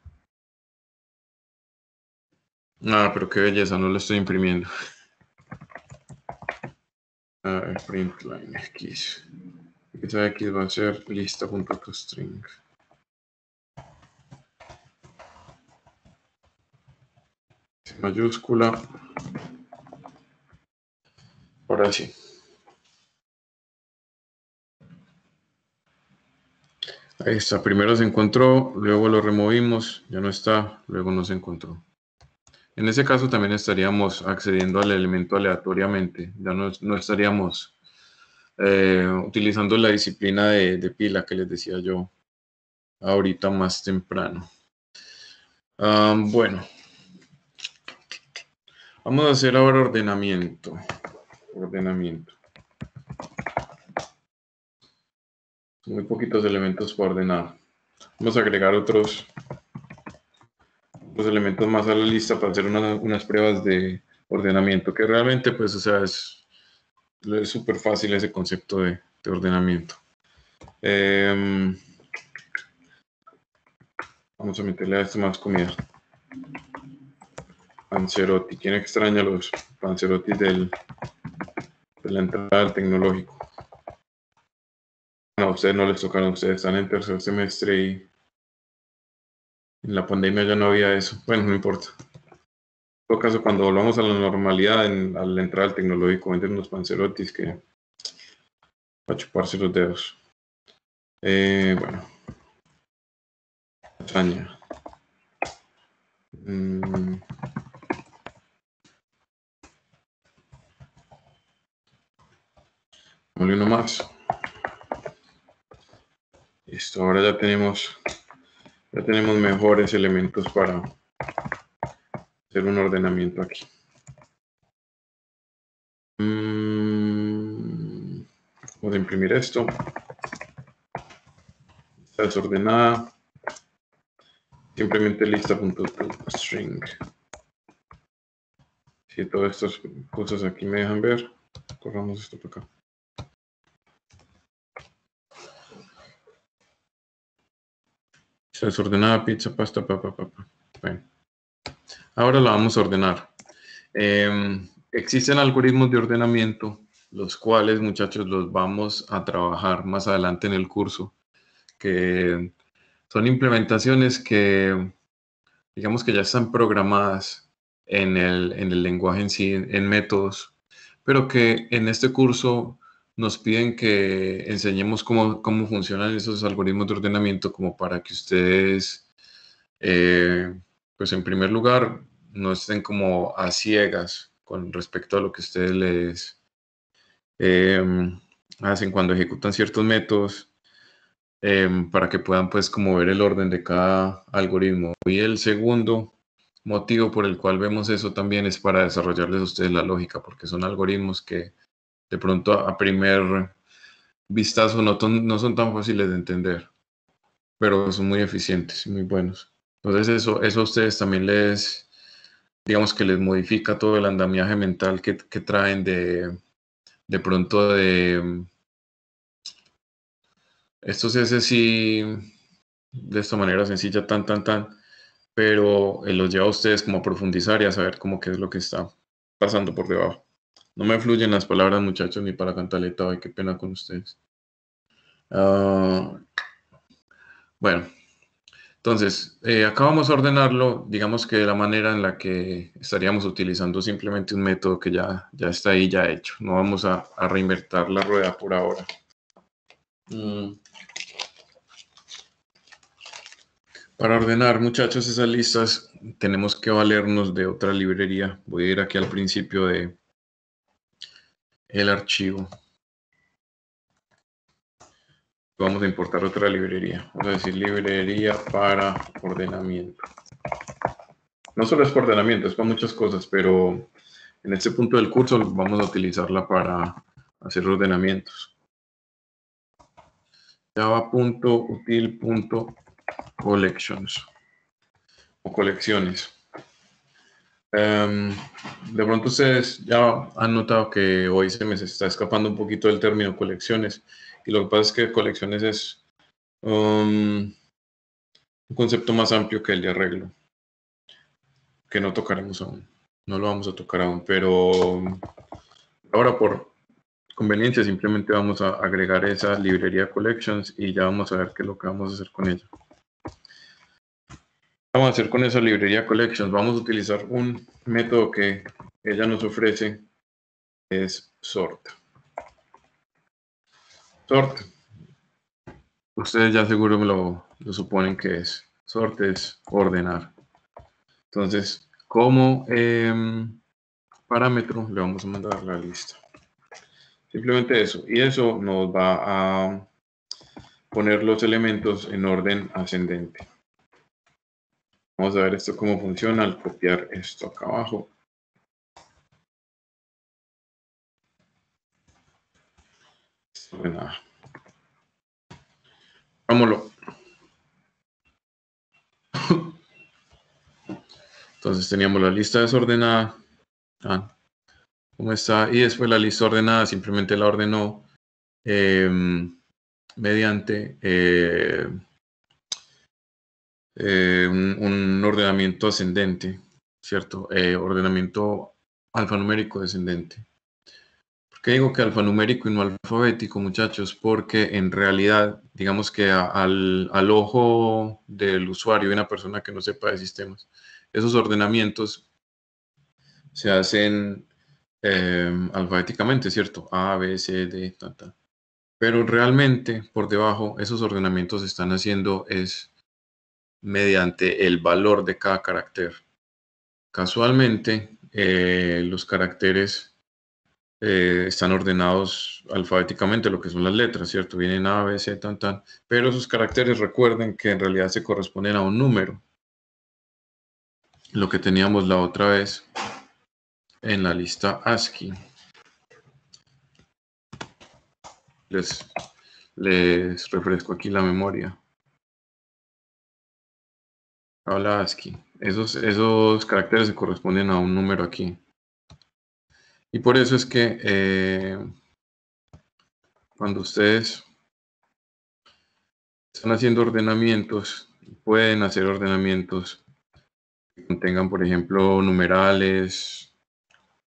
Ah, pero qué belleza, no lo estoy imprimiendo. Print line x. Esa x va a ser lista.toString. Mayúscula. Ahora sí. Ahí está, primero se encontró, luego lo removimos, ya no está, luego no se encontró. En ese caso también estaríamos accediendo al elemento aleatoriamente, ya no estaríamos utilizando la disciplina de pila que les decía yo ahorita más temprano. Bueno, vamos a hacer ahora ordenamiento. Muy poquitos elementos para ordenar. Vamos a agregar otros elementos más a la lista para hacer unas pruebas de ordenamiento, que realmente, pues, o sea, es súper fácil ese concepto de ordenamiento. Vamos a meterle a esto más comida. Panzerotti. ¿Quién extraña los Panzerotti de la entrada al tecnológico? No, a ustedes no les tocaron, ustedes están en tercer semestre y en la pandemia ya no había eso. Bueno, no importa. En todo caso, cuando volvamos a la normalidad, al entrar al tecnológico, venden unos Panzerottis que para chuparse los dedos. Bueno. Lasaña. Vale, uno más. Listo, ahora ya tenemos mejores elementos para hacer un ordenamiento aquí. Vamos a imprimir esto. Está desordenada. Simplemente lista.toString. Si todas estas cosas aquí me dejan ver, corramos esto para acá. Está desordenada, pizza, pasta, papá. Bueno. Ahora la vamos a ordenar. Existen algoritmos de ordenamiento, los cuales, muchachos, los vamos a trabajar más adelante en el curso, que son implementaciones que, digamos que ya están programadas en el lenguaje en sí, en métodos, pero que en este curso nos piden que enseñemos cómo funcionan esos algoritmos de ordenamiento, como para que ustedes, pues en primer lugar, no estén como a ciegas con respecto a lo que ustedes les hacen cuando ejecutan ciertos métodos, para que puedan pues como ver el orden de cada algoritmo. Y el segundo motivo por el cual vemos eso también es para desarrollarles a ustedes la lógica, porque son algoritmos que de pronto a primer vistazo no son tan fáciles de entender. pero son muy eficientes y muy buenos. Entonces eso a ustedes también les, digamos que les modifica todo el andamiaje mental que traen de pronto de esto se hace así de esta manera sencilla, tan, pero los lleva a ustedes como a profundizar y a saber cómo qué es lo que está pasando por debajo. No me fluyen las palabras, muchachos, ni para cantaleta, ay, qué pena con ustedes. Bueno, entonces, acá vamos a ordenarlo, digamos que de la manera en la que estaríamos utilizando simplemente un método que ya está ahí, ya hecho. No vamos a reinventar la rueda por ahora. Para ordenar, muchachos, esas listas tenemos que valernos de otra librería. Voy a ir aquí al principio de el archivo. Vamos a importar otra librería. Vamos a decir librería para ordenamiento. No solo es para ordenamiento, es para muchas cosas, pero en este punto del curso vamos a utilizarla para hacer ordenamientos. Java.util.collections o colecciones. De pronto ustedes ya han notado que hoy se me está escapando un poquito el término colecciones, y lo que pasa es que colecciones es un concepto más amplio que el de arreglo, que no tocaremos aún, no lo vamos a tocar aún, pero ahora por conveniencia simplemente vamos a agregar esa librería collections y ya vamos a ver qué es lo que vamos a hacer con ella. Vamos a hacer con esa librería collections, vamos a utilizar un método que ella nos ofrece, es sort. Sort, ustedes ya seguro me lo suponen que es. Sort es ordenar. Entonces, como parámetro le vamos a mandar la lista. Simplemente eso. Y eso nos va a poner los elementos en orden ascendente. Vamos a ver esto cómo funciona al copiar esto acá abajo. Bueno, vámonos. Entonces teníamos la lista desordenada. ¿Cómo está? Y después la lista ordenada simplemente la ordenó mediante un ordenamiento ascendente, ¿cierto? Ordenamiento alfanumérico descendente. ¿Por qué digo que alfanumérico y no alfabético, muchachos? Porque en realidad, digamos que al ojo del usuario, de una persona que no sepa de sistemas, esos ordenamientos se hacen alfabéticamente, ¿cierto? A, B, C, D, ta. Pero realmente, por debajo, esos ordenamientos se están haciendo es mediante el valor de cada carácter. Casualmente, los caracteres están ordenados alfabéticamente, lo que son las letras, ¿cierto? Vienen A, B, C, tan, pero esos caracteres recuerden que en realidad se corresponden a un número, lo que teníamos la otra vez en la lista ASCII. Les refresco aquí la memoria. Habla ASCII. Esos caracteres se corresponden a un número aquí. Y por eso es que cuando ustedes están haciendo ordenamientos, pueden hacer ordenamientos que contengan, por ejemplo, numerales,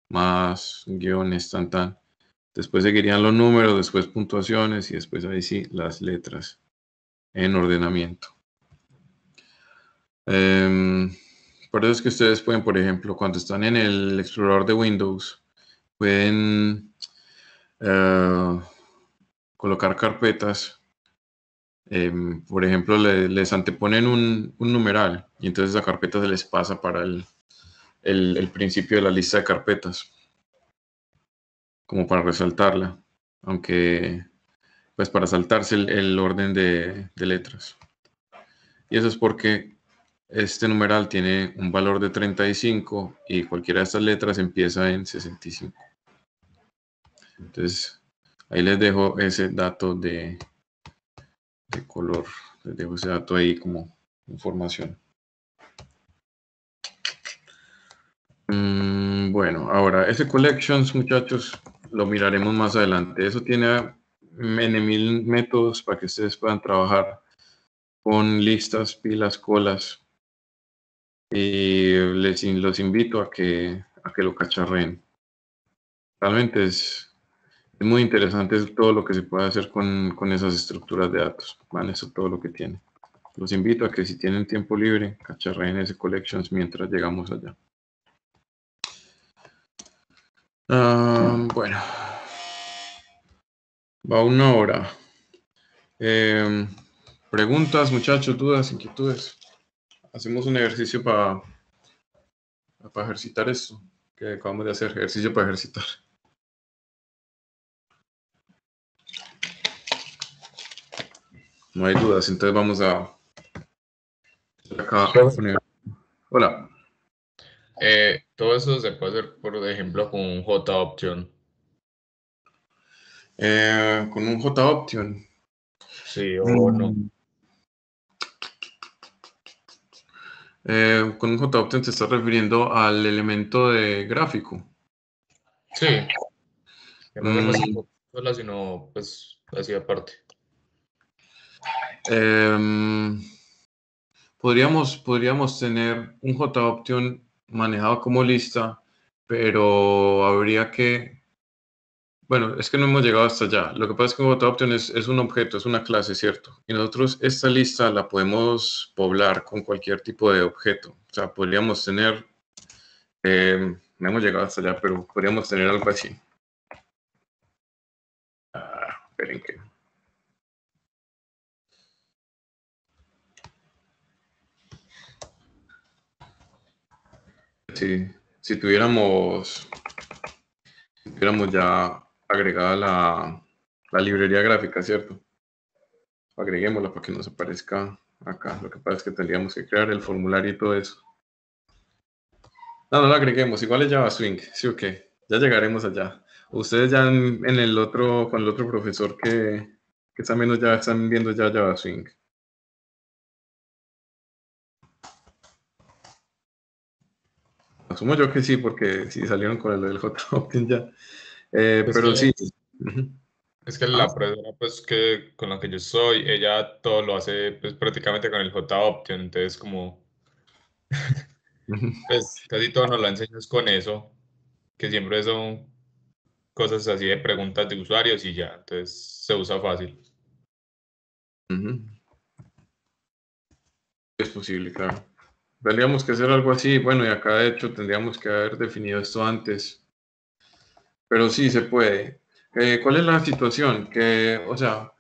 más, guiones, tan. Después seguirían los números, después puntuaciones y después ahí sí las letras en ordenamiento. Por eso es que ustedes pueden, por ejemplo, cuando están en el explorador de Windows, pueden colocar carpetas. Por ejemplo, les anteponen un numeral y entonces esa carpeta se les pasa para el principio de la lista de carpetas, como para resaltarla, aunque pues para saltarse el orden de letras. Y eso es porque este numeral tiene un valor de 35 y cualquiera de estas letras empieza en 65. Entonces, ahí les dejo ese dato de color. Les dejo ese dato ahí como información. Bueno, ahora, ese collections, muchachos, lo miraremos más adelante. Eso tiene mil métodos para que ustedes puedan trabajar con listas, pilas, colas. Y los invito a que lo cacharreen. Realmente es muy interesante todo lo que se puede hacer con esas estructuras de datos. ¿Vale? Eso es todo lo que tiene. Los invito a que si tienen tiempo libre, cacharreen ese collections mientras llegamos allá. Bueno, va 1 hora. Preguntas, muchachos, dudas, inquietudes. Hacemos un ejercicio para ejercitar esto que acabamos de hacer, ejercicio para ejercitar. No hay dudas, entonces vamos a acá. Hola. Todo eso se puede hacer, por ejemplo, con un JOption. Con un JOption. Sí o no. Con un JOption te estás refiriendo al elemento de gráfico. Sí. Que no se pasa por sola, sino pues así aparte. Podríamos tener un JOption manejado como lista, pero habría que... Bueno, es que no hemos llegado hasta allá. Lo que pasa es que un JOption es un objeto, es una clase, ¿cierto? Y nosotros esta lista la podemos poblar con cualquier tipo de objeto. O sea, podríamos tener... no hemos llegado hasta allá, pero podríamos tener algo así. Esperen que... Si tuviéramos ya agregada la librería gráfica, ¿cierto? Agreguémosla para que nos aparezca acá. Lo que pasa es que tendríamos que crear el formulario y todo eso. No la agreguemos. Igual es Java Swing. Sí o qué. Ya llegaremos allá. Ustedes ya en el otro, con el otro profesor que también ya están viendo ya Java Swing. Asumo yo que sí, porque sí salieron con el del JOption ya. Pero sí. Es que la profesora pues que con la que yo estoy, ella todo lo hace pues prácticamente con el JOption, entonces como pues casi todo nos lo enseñas con eso, que siempre son cosas así de preguntas de usuarios y ya, entonces se usa fácil. Es posible, claro. Tendríamos que hacer algo así, bueno, y acá de hecho tendríamos que haber definido esto antes. Pero sí se puede. ¿Cuál es la situación? Que, o sea,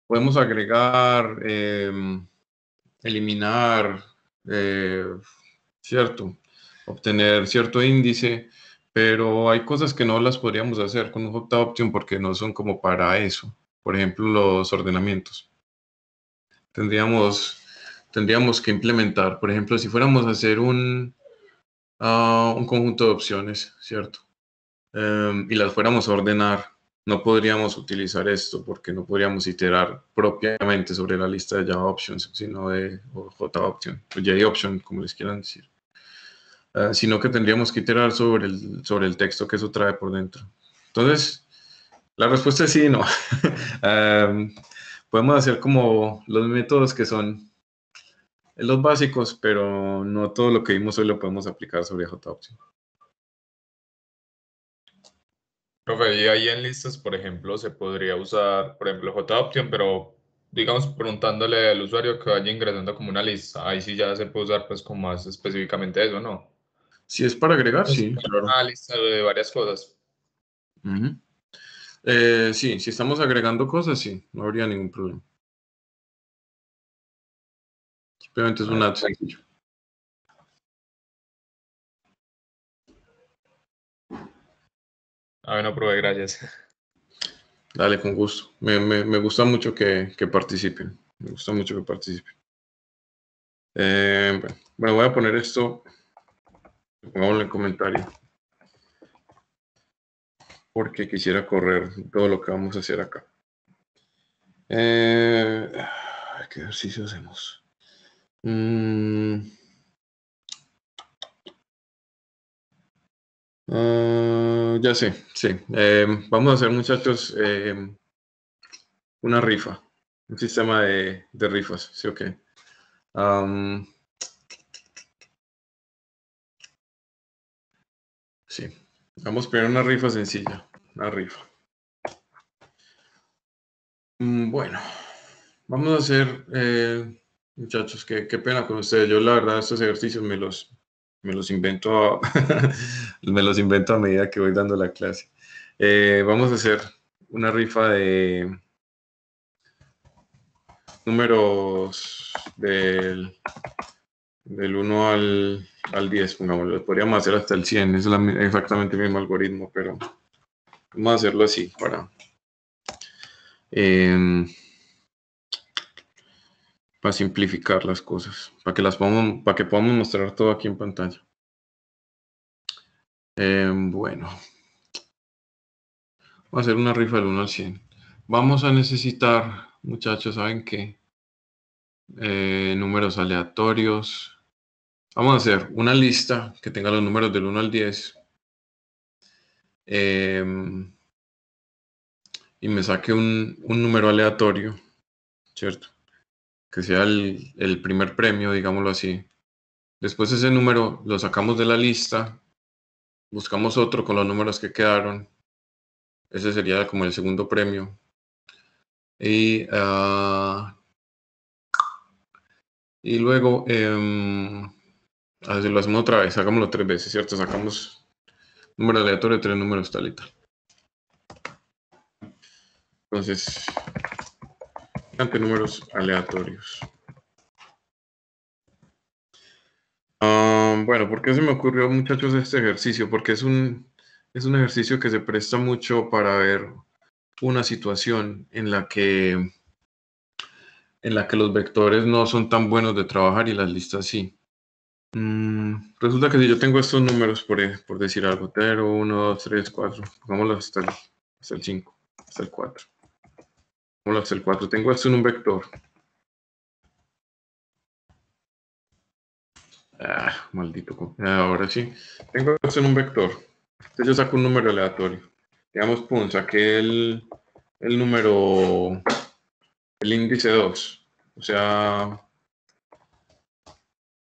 podemos agregar, eliminar, cierto, obtener cierto índice, pero hay cosas que no las podríamos hacer con un JOption porque no son como para eso. Por ejemplo, los ordenamientos. Tendríamos que implementar, por ejemplo, si fuéramos a hacer un conjunto de opciones, ¿cierto? Y las fuéramos a ordenar, no podríamos utilizar esto porque no podríamos iterar propiamente sobre la lista de Java Options, sino de JOption, o JOption, como les quieran decir. Sino que tendríamos que iterar sobre el texto que eso trae por dentro. Entonces, la respuesta es sí y no. Podemos hacer como los métodos que son los básicos, pero no todo lo que vimos hoy lo podemos aplicar sobre JOption. Profe, y ahí en listas, por ejemplo, se podría usar, por ejemplo, JOption, pero digamos preguntándole al usuario que vaya ingresando como una lista. Ahí sí ya se puede usar pues como más específicamente eso, ¿no? Si es para agregar, Pues, sí, claro. una lista de varias cosas. Sí, si estamos agregando cosas, sí, no habría ningún problema. Simplemente es un add sencillo. Bueno, profe, gracias. Dale, con gusto. Me gusta mucho que participen. Me gusta mucho que participen. Bueno, voy a poner esto. Pongámoslo en comentario. Porque quisiera correr todo lo que vamos a hacer acá. ¿Qué ejercicio hacemos? Ya sé, sí. Vamos a hacer, muchachos, una rifa. Un sistema de rifas, ¿sí o qué? Sí. Vamos a poner una rifa sencilla. Una rifa. Bueno. Vamos a hacer, muchachos, qué pena con ustedes. Yo la verdad estos ejercicios me los invento me los invento a medida que voy dando la clase. Vamos a hacer una rifa de números del 1 al 10, pongámoslo. Podríamos hacer hasta el 100, es exactamente el mismo algoritmo, pero vamos a hacerlo así para simplificar las cosas, para que podamos mostrar todo aquí en pantalla. Bueno, vamos a hacer una rifa del 1 al 100. Vamos a necesitar, muchachos, ¿saben qué? Números aleatorios. Vamos a hacer una lista que tenga los números del 1 al 10. Y me saque un número aleatorio, ¿cierto? Que sea el primer premio, digámoslo así. Después ese número lo sacamos de la lista, buscamos otro con los números que quedaron. Ese sería como el segundo premio. Y luego, a ver si lo hacemos otra vez, hagámoslo 3 veces, ¿cierto? Sacamos número aleatorio, 3 números tal y tal. Entonces, ante números aleatorios. Bueno, ¿por qué se me ocurrió, muchachos, este ejercicio? Porque es un ejercicio que se presta mucho para ver una situación en la que los vectores no son tan buenos de trabajar y las listas sí. Resulta que si yo tengo estos números, por decir algo, 0, 1, 2, 3, 4, pongámoslo hasta el 5, hasta el 4. Pongámoslo hasta el 4. Tengo esto en un vector. Maldito. Ahora sí. Tengo esto en un vector. Entonces yo saco un número aleatorio. Digamos, pum, saqué el número, el índice 2. O sea,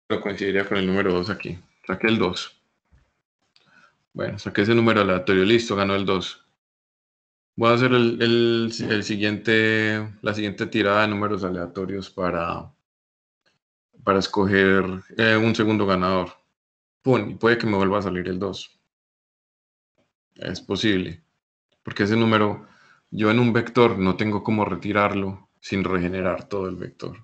lo coincidiría con el número 2 aquí. Saqué el 2. Bueno, saqué ese número aleatorio. Listo, ganó el 2. Voy a hacer la siguiente tirada de números aleatorios para escoger un segundo ganador. Pum, y puede que me vuelva a salir el 2. Es posible. Porque ese número, yo en un vector no tengo cómo retirarlo sin regenerar todo el vector.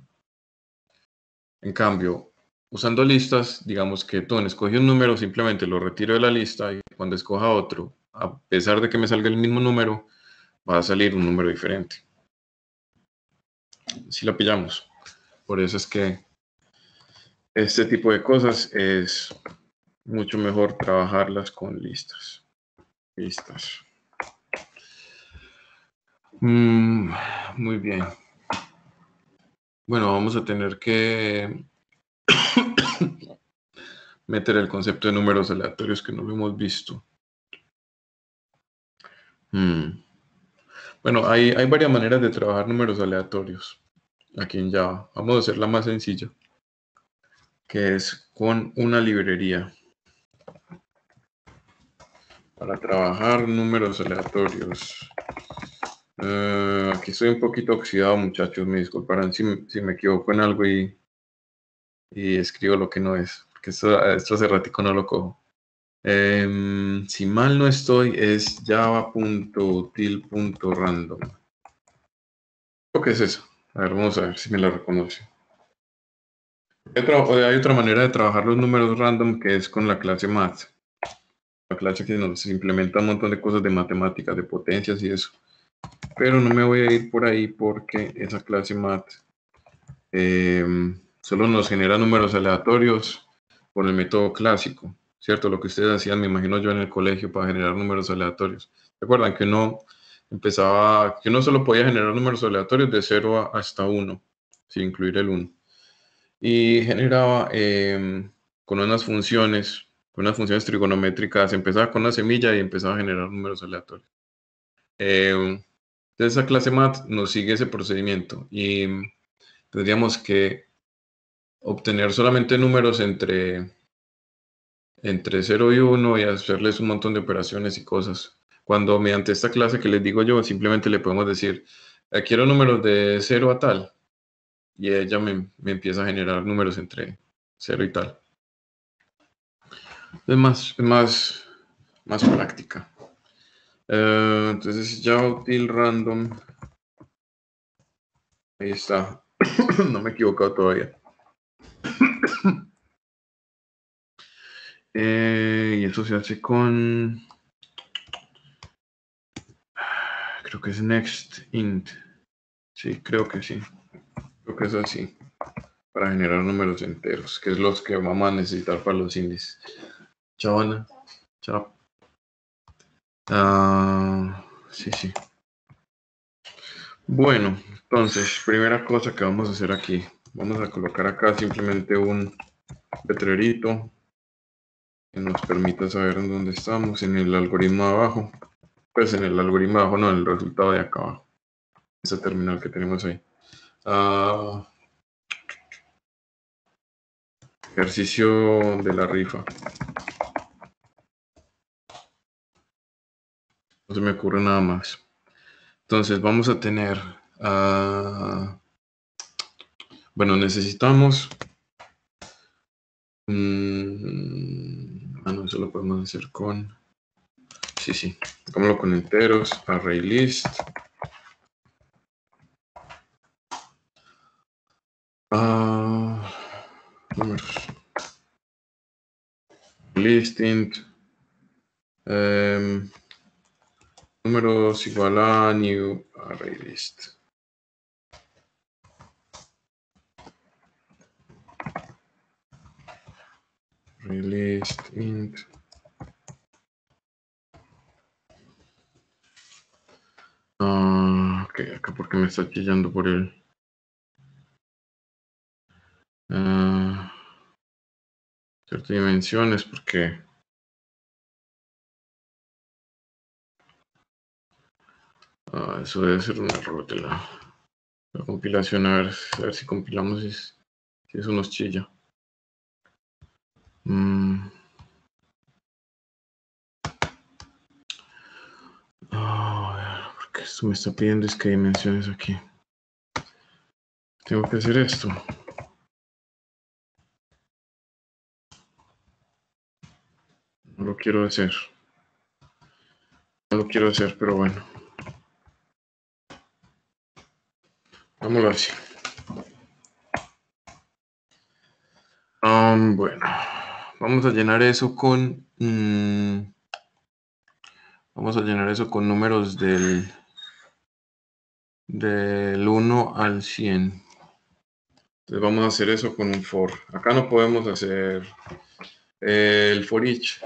En cambio, usando listas, digamos que tú escogí un número, simplemente lo retiro de la lista y cuando escoja otro, a pesar de que me salga el mismo número, va a salir un número diferente. Si lo pillamos. Por eso es que este tipo de cosas es mucho mejor trabajarlas con listas. Muy bien. Bueno, vamos a tener que meter el concepto de números aleatorios que no lo hemos visto. Bueno, hay varias maneras de trabajar números aleatorios aquí en Java. Vamos a hacer la más sencilla, que es con una librería. Para trabajar números aleatorios. Aquí estoy un poquito oxidado, muchachos. Me disculparán si me equivoco en algo y escribo lo que no es. Porque esto hace ratico no lo cojo. Si mal no estoy, es java.util.random. ¿Qué es eso? A ver, vamos a ver si me la reconoce. Hay otra manera de trabajar los números random que es con la clase math. La clase que nos implementa un montón de cosas de matemáticas, de potencias y eso. Pero no me voy a ir por ahí porque esa clase math solo nos genera números aleatorios por el método clásico, ¿cierto? Lo que ustedes hacían, me imagino yo, en el colegio para generar números aleatorios. ¿Recuerdan que uno solo podía generar números aleatorios de 0 hasta 1? sin incluir el 1. Y generaba con unas funciones trigonométricas, empezaba con una semilla y empezaba a generar números aleatorios. Entonces esa clase math nos sigue ese procedimiento y tendríamos que obtener solamente números entre 0 y 1 y hacerles un montón de operaciones y cosas. Cuando mediante esta clase que les digo yo, simplemente le podemos decir, quiero números de 0 a tal, y ella me empieza a generar números entre 0 y tal. Es más práctica. Entonces ya util random. Ahí está. No me he equivocado todavía. Y eso se hace con... Creo que es next int. Sí, creo que sí. Creo que es así. Para generar números enteros, que es los que vamos a necesitar para los índices. Chao, Ana. Chao. Sí. Bueno, entonces, primera cosa que vamos a hacer aquí. Vamos a colocar acá simplemente un letrerito que nos permita saber en dónde estamos, en el algoritmo de abajo. Pues en el algoritmo de abajo, no, en el resultado de acá abajo. Ese terminal que tenemos ahí. Ejercicio de la rifa. No se me ocurre nada más. Entonces vamos a tener... bueno, necesitamos... no, eso lo podemos hacer con... Sí. Hagámoslo con enteros. Array list. Números. List int. Números igual a new array list. Array list int. Ok, acá porque me está chillando por el... ciertas dimensiones porque... eso debe ser un error de la compilación. A ver si compilamos si eso nos chilla. Porque esto me está pidiendo es que dimensiones aquí. Tengo que hacer esto. No lo quiero hacer. No lo quiero hacer, pero bueno. Vámonos así. Bueno. Vamos a llenar eso con... vamos a llenar eso con números del 1 al 100. Entonces vamos a hacer eso con un for. Acá no podemos hacer el for each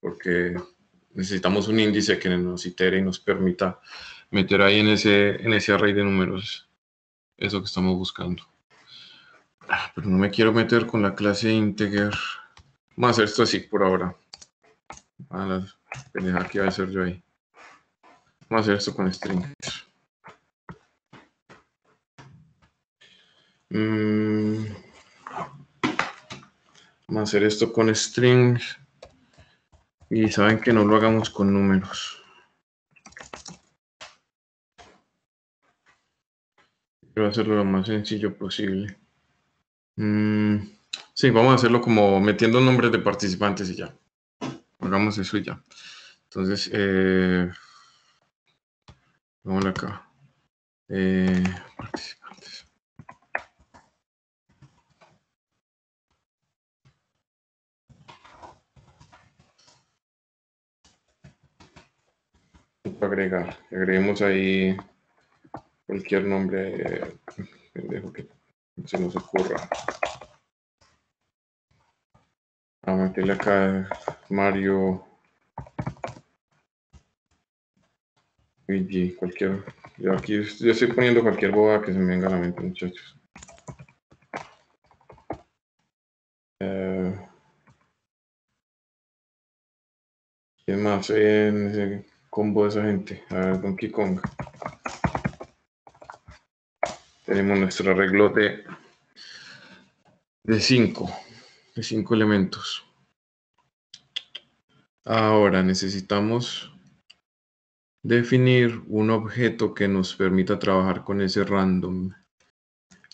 porque necesitamos un índice que nos itere y nos permita meter ahí en ese array de números eso que estamos buscando. Pero no me quiero meter con la clase integer. Vamos a hacer esto así por ahora. La pendeja que iba a hacer yo ahí. Vamos a hacer esto con strings. Vamos a hacer esto con strings. Y saben que no lo hagamos con números. Quiero hacerlo lo más sencillo posible. Sí, vamos a hacerlo como metiendo nombres de participantes y ya. Hagamos eso y ya. Entonces, vamos acá. Participantes. Agregar. Agreguemos ahí cualquier nombre pendejo que se nos ocurra. A meterle acá Mario, Luigi, cualquier. Yo aquí estoy poniendo cualquier boba que se me venga a la mente, muchachos. ¿Quién más en ese combo de esa gente? A ver, Donkey Kong. Tenemos nuestro arreglo de 5 elementos. Ahora necesitamos definir un objeto que nos permita trabajar con ese random.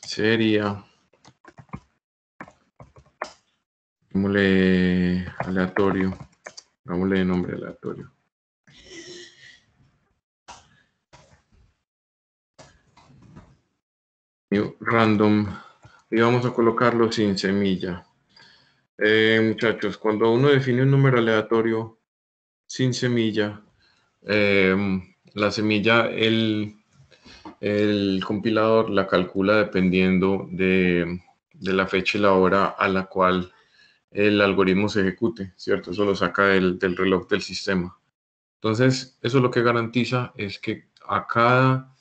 Sería, hagámosle aleatorio, hagámosle nombre aleatorio. New random, y vamos a colocarlo sin semilla. Muchachos, cuando uno define un número aleatorio sin semilla, la semilla, el compilador la calcula dependiendo de la fecha y la hora a la cual el algoritmo se ejecute, ¿cierto? Eso lo saca del reloj del sistema. Entonces, eso lo que garantiza es que a cada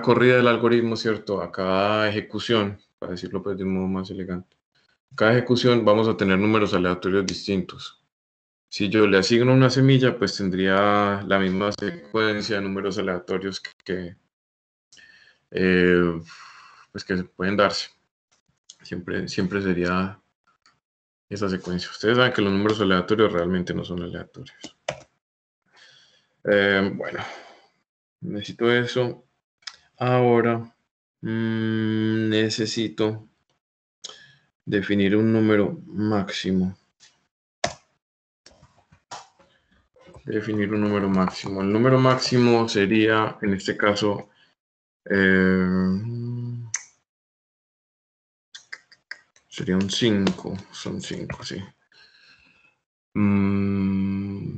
corrida del algoritmo, ¿cierto? A cada ejecución, para decirlo pues, de un modo más elegante, cada ejecución vamos a tener números aleatorios distintos. Si yo le asigno una semilla, pues tendría la misma secuencia de números aleatorios que se pueden darse. Siempre sería esa secuencia. Ustedes saben que los números aleatorios realmente no son aleatorios. Bueno, necesito eso. Ahora necesito definir un número máximo. Definir un número máximo. El número máximo sería, en este caso, sería un 5. Son 5, sí.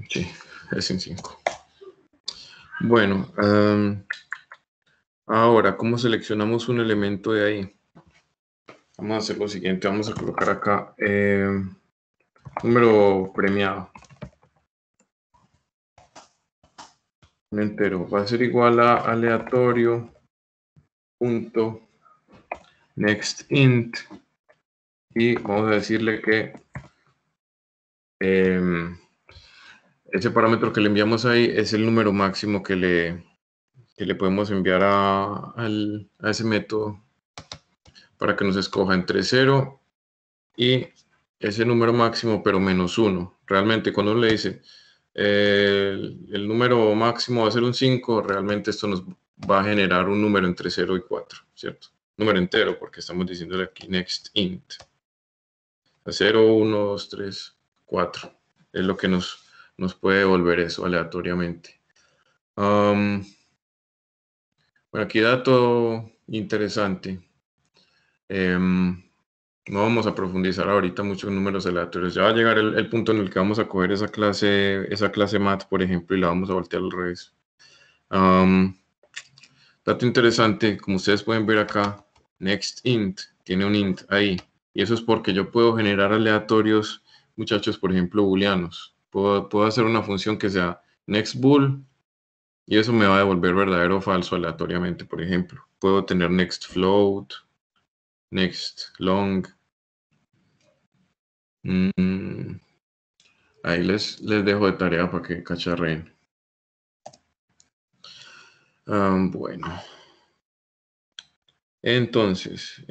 Sí, es un 5. Bueno, ahora, ¿cómo seleccionamos un elemento de ahí? Vamos a hacer lo siguiente. Vamos a colocar acá número premiado. Un entero. Va a ser igual a aleatorio punto next int. Y vamos a decirle que ese parámetro que le enviamos ahí es el número máximo que le podemos enviar a ese método para que nos escoja entre 0 y ese número máximo, pero menos 1. Realmente cuando uno le dice el número máximo va a ser un 5, realmente esto nos va a generar un número entre 0 y 4, ¿cierto? Número entero, porque estamos diciéndole aquí next int. 0, 1, 2, 3, 4. Es lo que nos puede devolver eso aleatoriamente. Bueno, aquí dato interesante. No vamos a profundizar ahorita mucho en números aleatorios. Ya va a llegar el punto en el que vamos a coger esa clase math, por ejemplo, y la vamos a voltear al revés. Dato interesante, como ustedes pueden ver acá, next int tiene un int ahí. Y eso es porque yo puedo generar aleatorios, muchachos, por ejemplo, booleanos. Puedo hacer una función que sea next bool y eso me va a devolver verdadero o falso aleatoriamente, por ejemplo. Puedo tener next float, next long. Ahí les dejo de tarea para que cacharreen. Bueno. Entonces,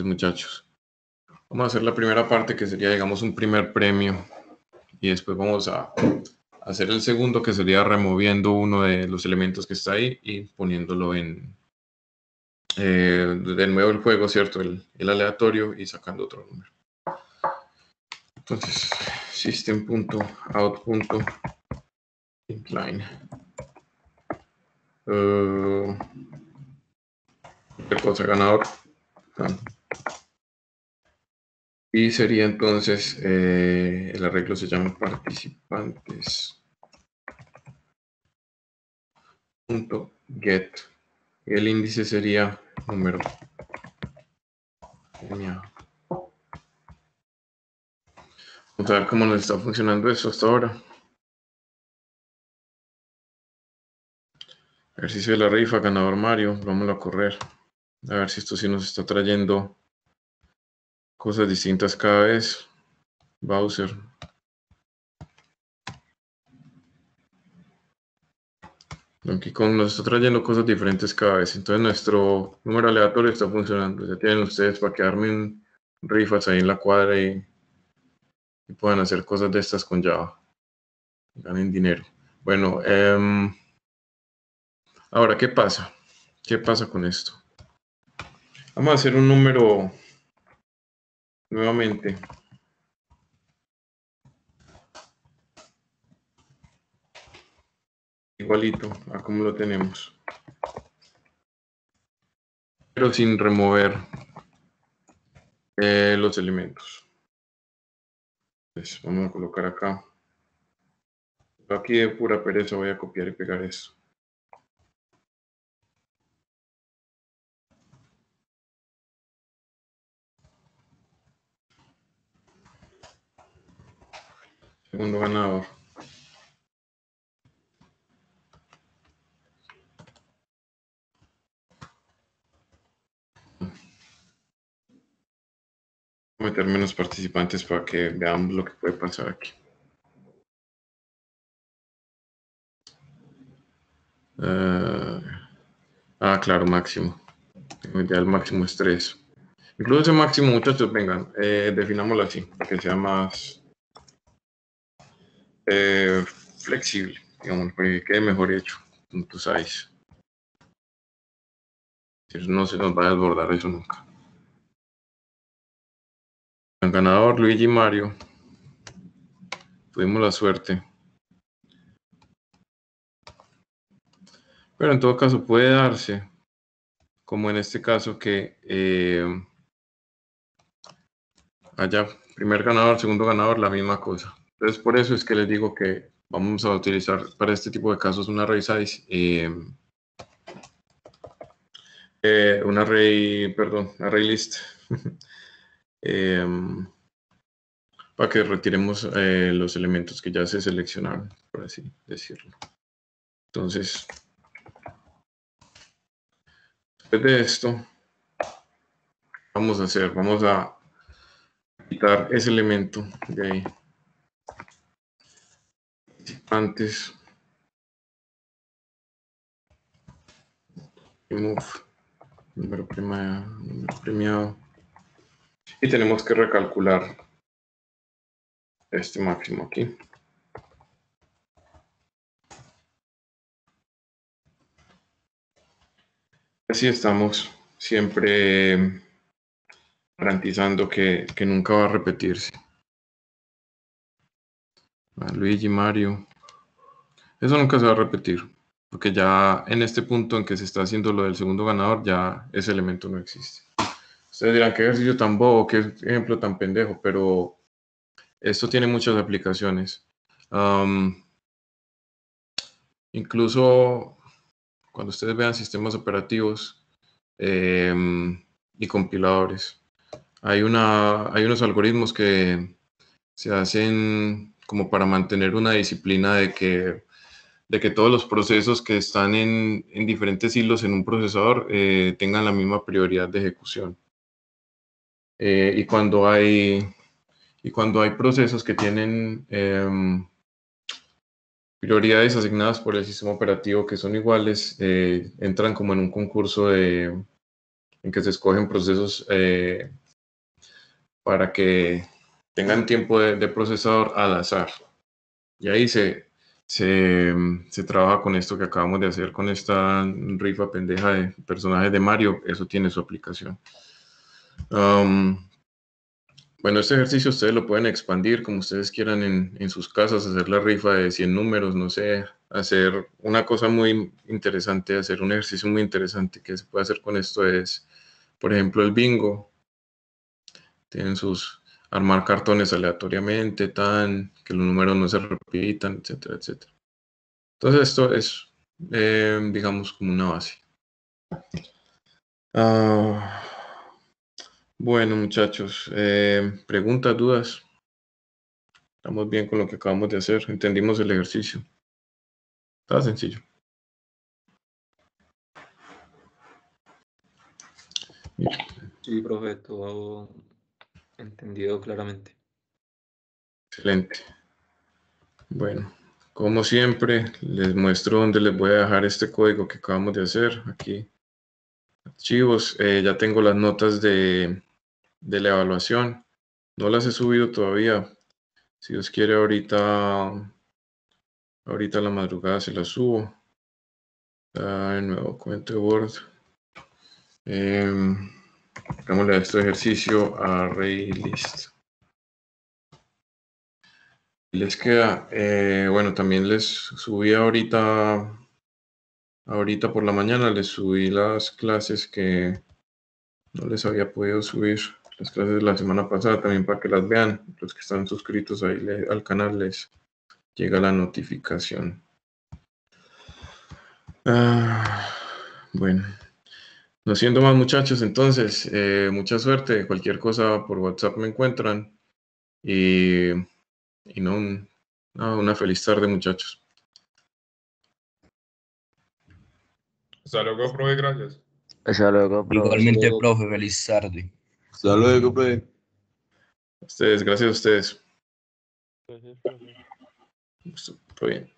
muchachos, vamos a hacer la primera parte que sería, digamos, un primer premio. Y después vamos a hacer el segundo, que sería removiendo uno de los elementos que está ahí y poniéndolo en de nuevo el juego, ¿cierto? El aleatorio y sacando otro número. Entonces, system.out.incline. ¿Qué cosa ganador? Y sería entonces, el arreglo se llama participantes.get. Y el índice sería número premiado. Vamos a ver cómo nos está funcionando eso hasta ahora. A ver si se la rifa, ganador Mario. Vámonos a correr. A ver si esto sí nos está trayendo cosas distintas cada vez. Bowser. Donkey Kong nos está trayendo cosas diferentes cada vez. Entonces nuestro número aleatorio está funcionando. Ya tienen ustedes para que armen rifas ahí en la cuadra y puedan hacer cosas de estas con Java. Ganen dinero. Bueno, ahora, ¿qué pasa? ¿Qué pasa con esto? Vamos a hacer un número nuevamente. Igualito a como lo tenemos. Pero sin remover los elementos. Entonces, vamos a colocar acá. Aquí de pura pereza voy a copiar y pegar esto. Segundo ganador. Voy a meter menos participantes para que veamos lo que puede pasar aquí. Claro, máximo. Ya el máximo es 3. Incluso ese máximo, muchachos, vengan, definámoslo así, para que sea más flexible, digamos, para que quede mejor hecho. Punto 6. No se nos va a desbordar eso nunca. El ganador, Luigi Mario. Tuvimos la suerte. Pero en todo caso puede darse, como en este caso, que haya primer ganador, segundo ganador, la misma cosa. Entonces, por eso es que les digo que vamos a utilizar para este tipo de casos un array size, un array list, para que retiremos los elementos que ya se seleccionaron, por así decirlo. Entonces, después de esto, vamos a quitar ese elemento de ahí. Antes, remove, número premiado, y tenemos que recalcular este máximo aquí. Así estamos siempre garantizando que nunca va a repetirse. Luigi, Mario. Eso nunca se va a repetir, porque ya en este punto en que se está haciendo lo del segundo ganador, ya ese elemento no existe. Ustedes dirán, qué ejercicio tan bobo, qué ejemplo tan pendejo, pero esto tiene muchas aplicaciones. Incluso cuando ustedes vean sistemas operativos y compiladores, hay unos algoritmos que se hacen como para mantener una disciplina de que todos los procesos que están en diferentes hilos en un procesador tengan la misma prioridad de ejecución. Y cuando hay procesos que tienen prioridades asignadas por el sistema operativo que son iguales, entran como en un concurso en que se escogen procesos para que tengan tiempo de procesador al azar. Y ahí se trabaja con esto que acabamos de hacer, con esta rifa pendeja de personajes de Mario. Eso tiene su aplicación. Bueno, este ejercicio ustedes lo pueden expandir como ustedes quieran en sus casas, hacer la rifa de 100 números, no sé, hacer una cosa muy interesante, hacer un ejercicio muy interesante que se puede hacer con esto es, por ejemplo, el bingo. Tienen armar cartones aleatoriamente, que los números no se repitan, etcétera, etcétera. Entonces esto es, digamos, como una base. Bueno, muchachos, preguntas, dudas. Estamos bien con lo que acabamos de hacer. Entendimos el ejercicio. Está sencillo. Sí, profe, todo Entendido claramente. Excelente. Bueno, como siempre, les muestro dónde les voy a dejar este código que acabamos de hacer. Aquí, archivos. Ya tengo las notas de la evaluación. No las he subido todavía. Si Dios quiere, ahorita a la madrugada se las subo. De nuevo, documento de Word. Hagámosle a este ejercicio array list. Y les queda, bueno, también les subí ahorita por la mañana, les subí las clases que no les había podido subir, las clases de la semana pasada, también para que las vean. Los que están suscritos ahí al canal les llega la notificación. Bueno, no siendo más, muchachos, entonces, mucha suerte. Cualquier cosa por WhatsApp me encuentran. Y una feliz tarde, muchachos. Hasta luego, profe, gracias. Hasta luego, profe. Igualmente, profe, feliz tarde. Hasta luego, profe. Gracias a ustedes. Gracias, profe. Listo, todo bien.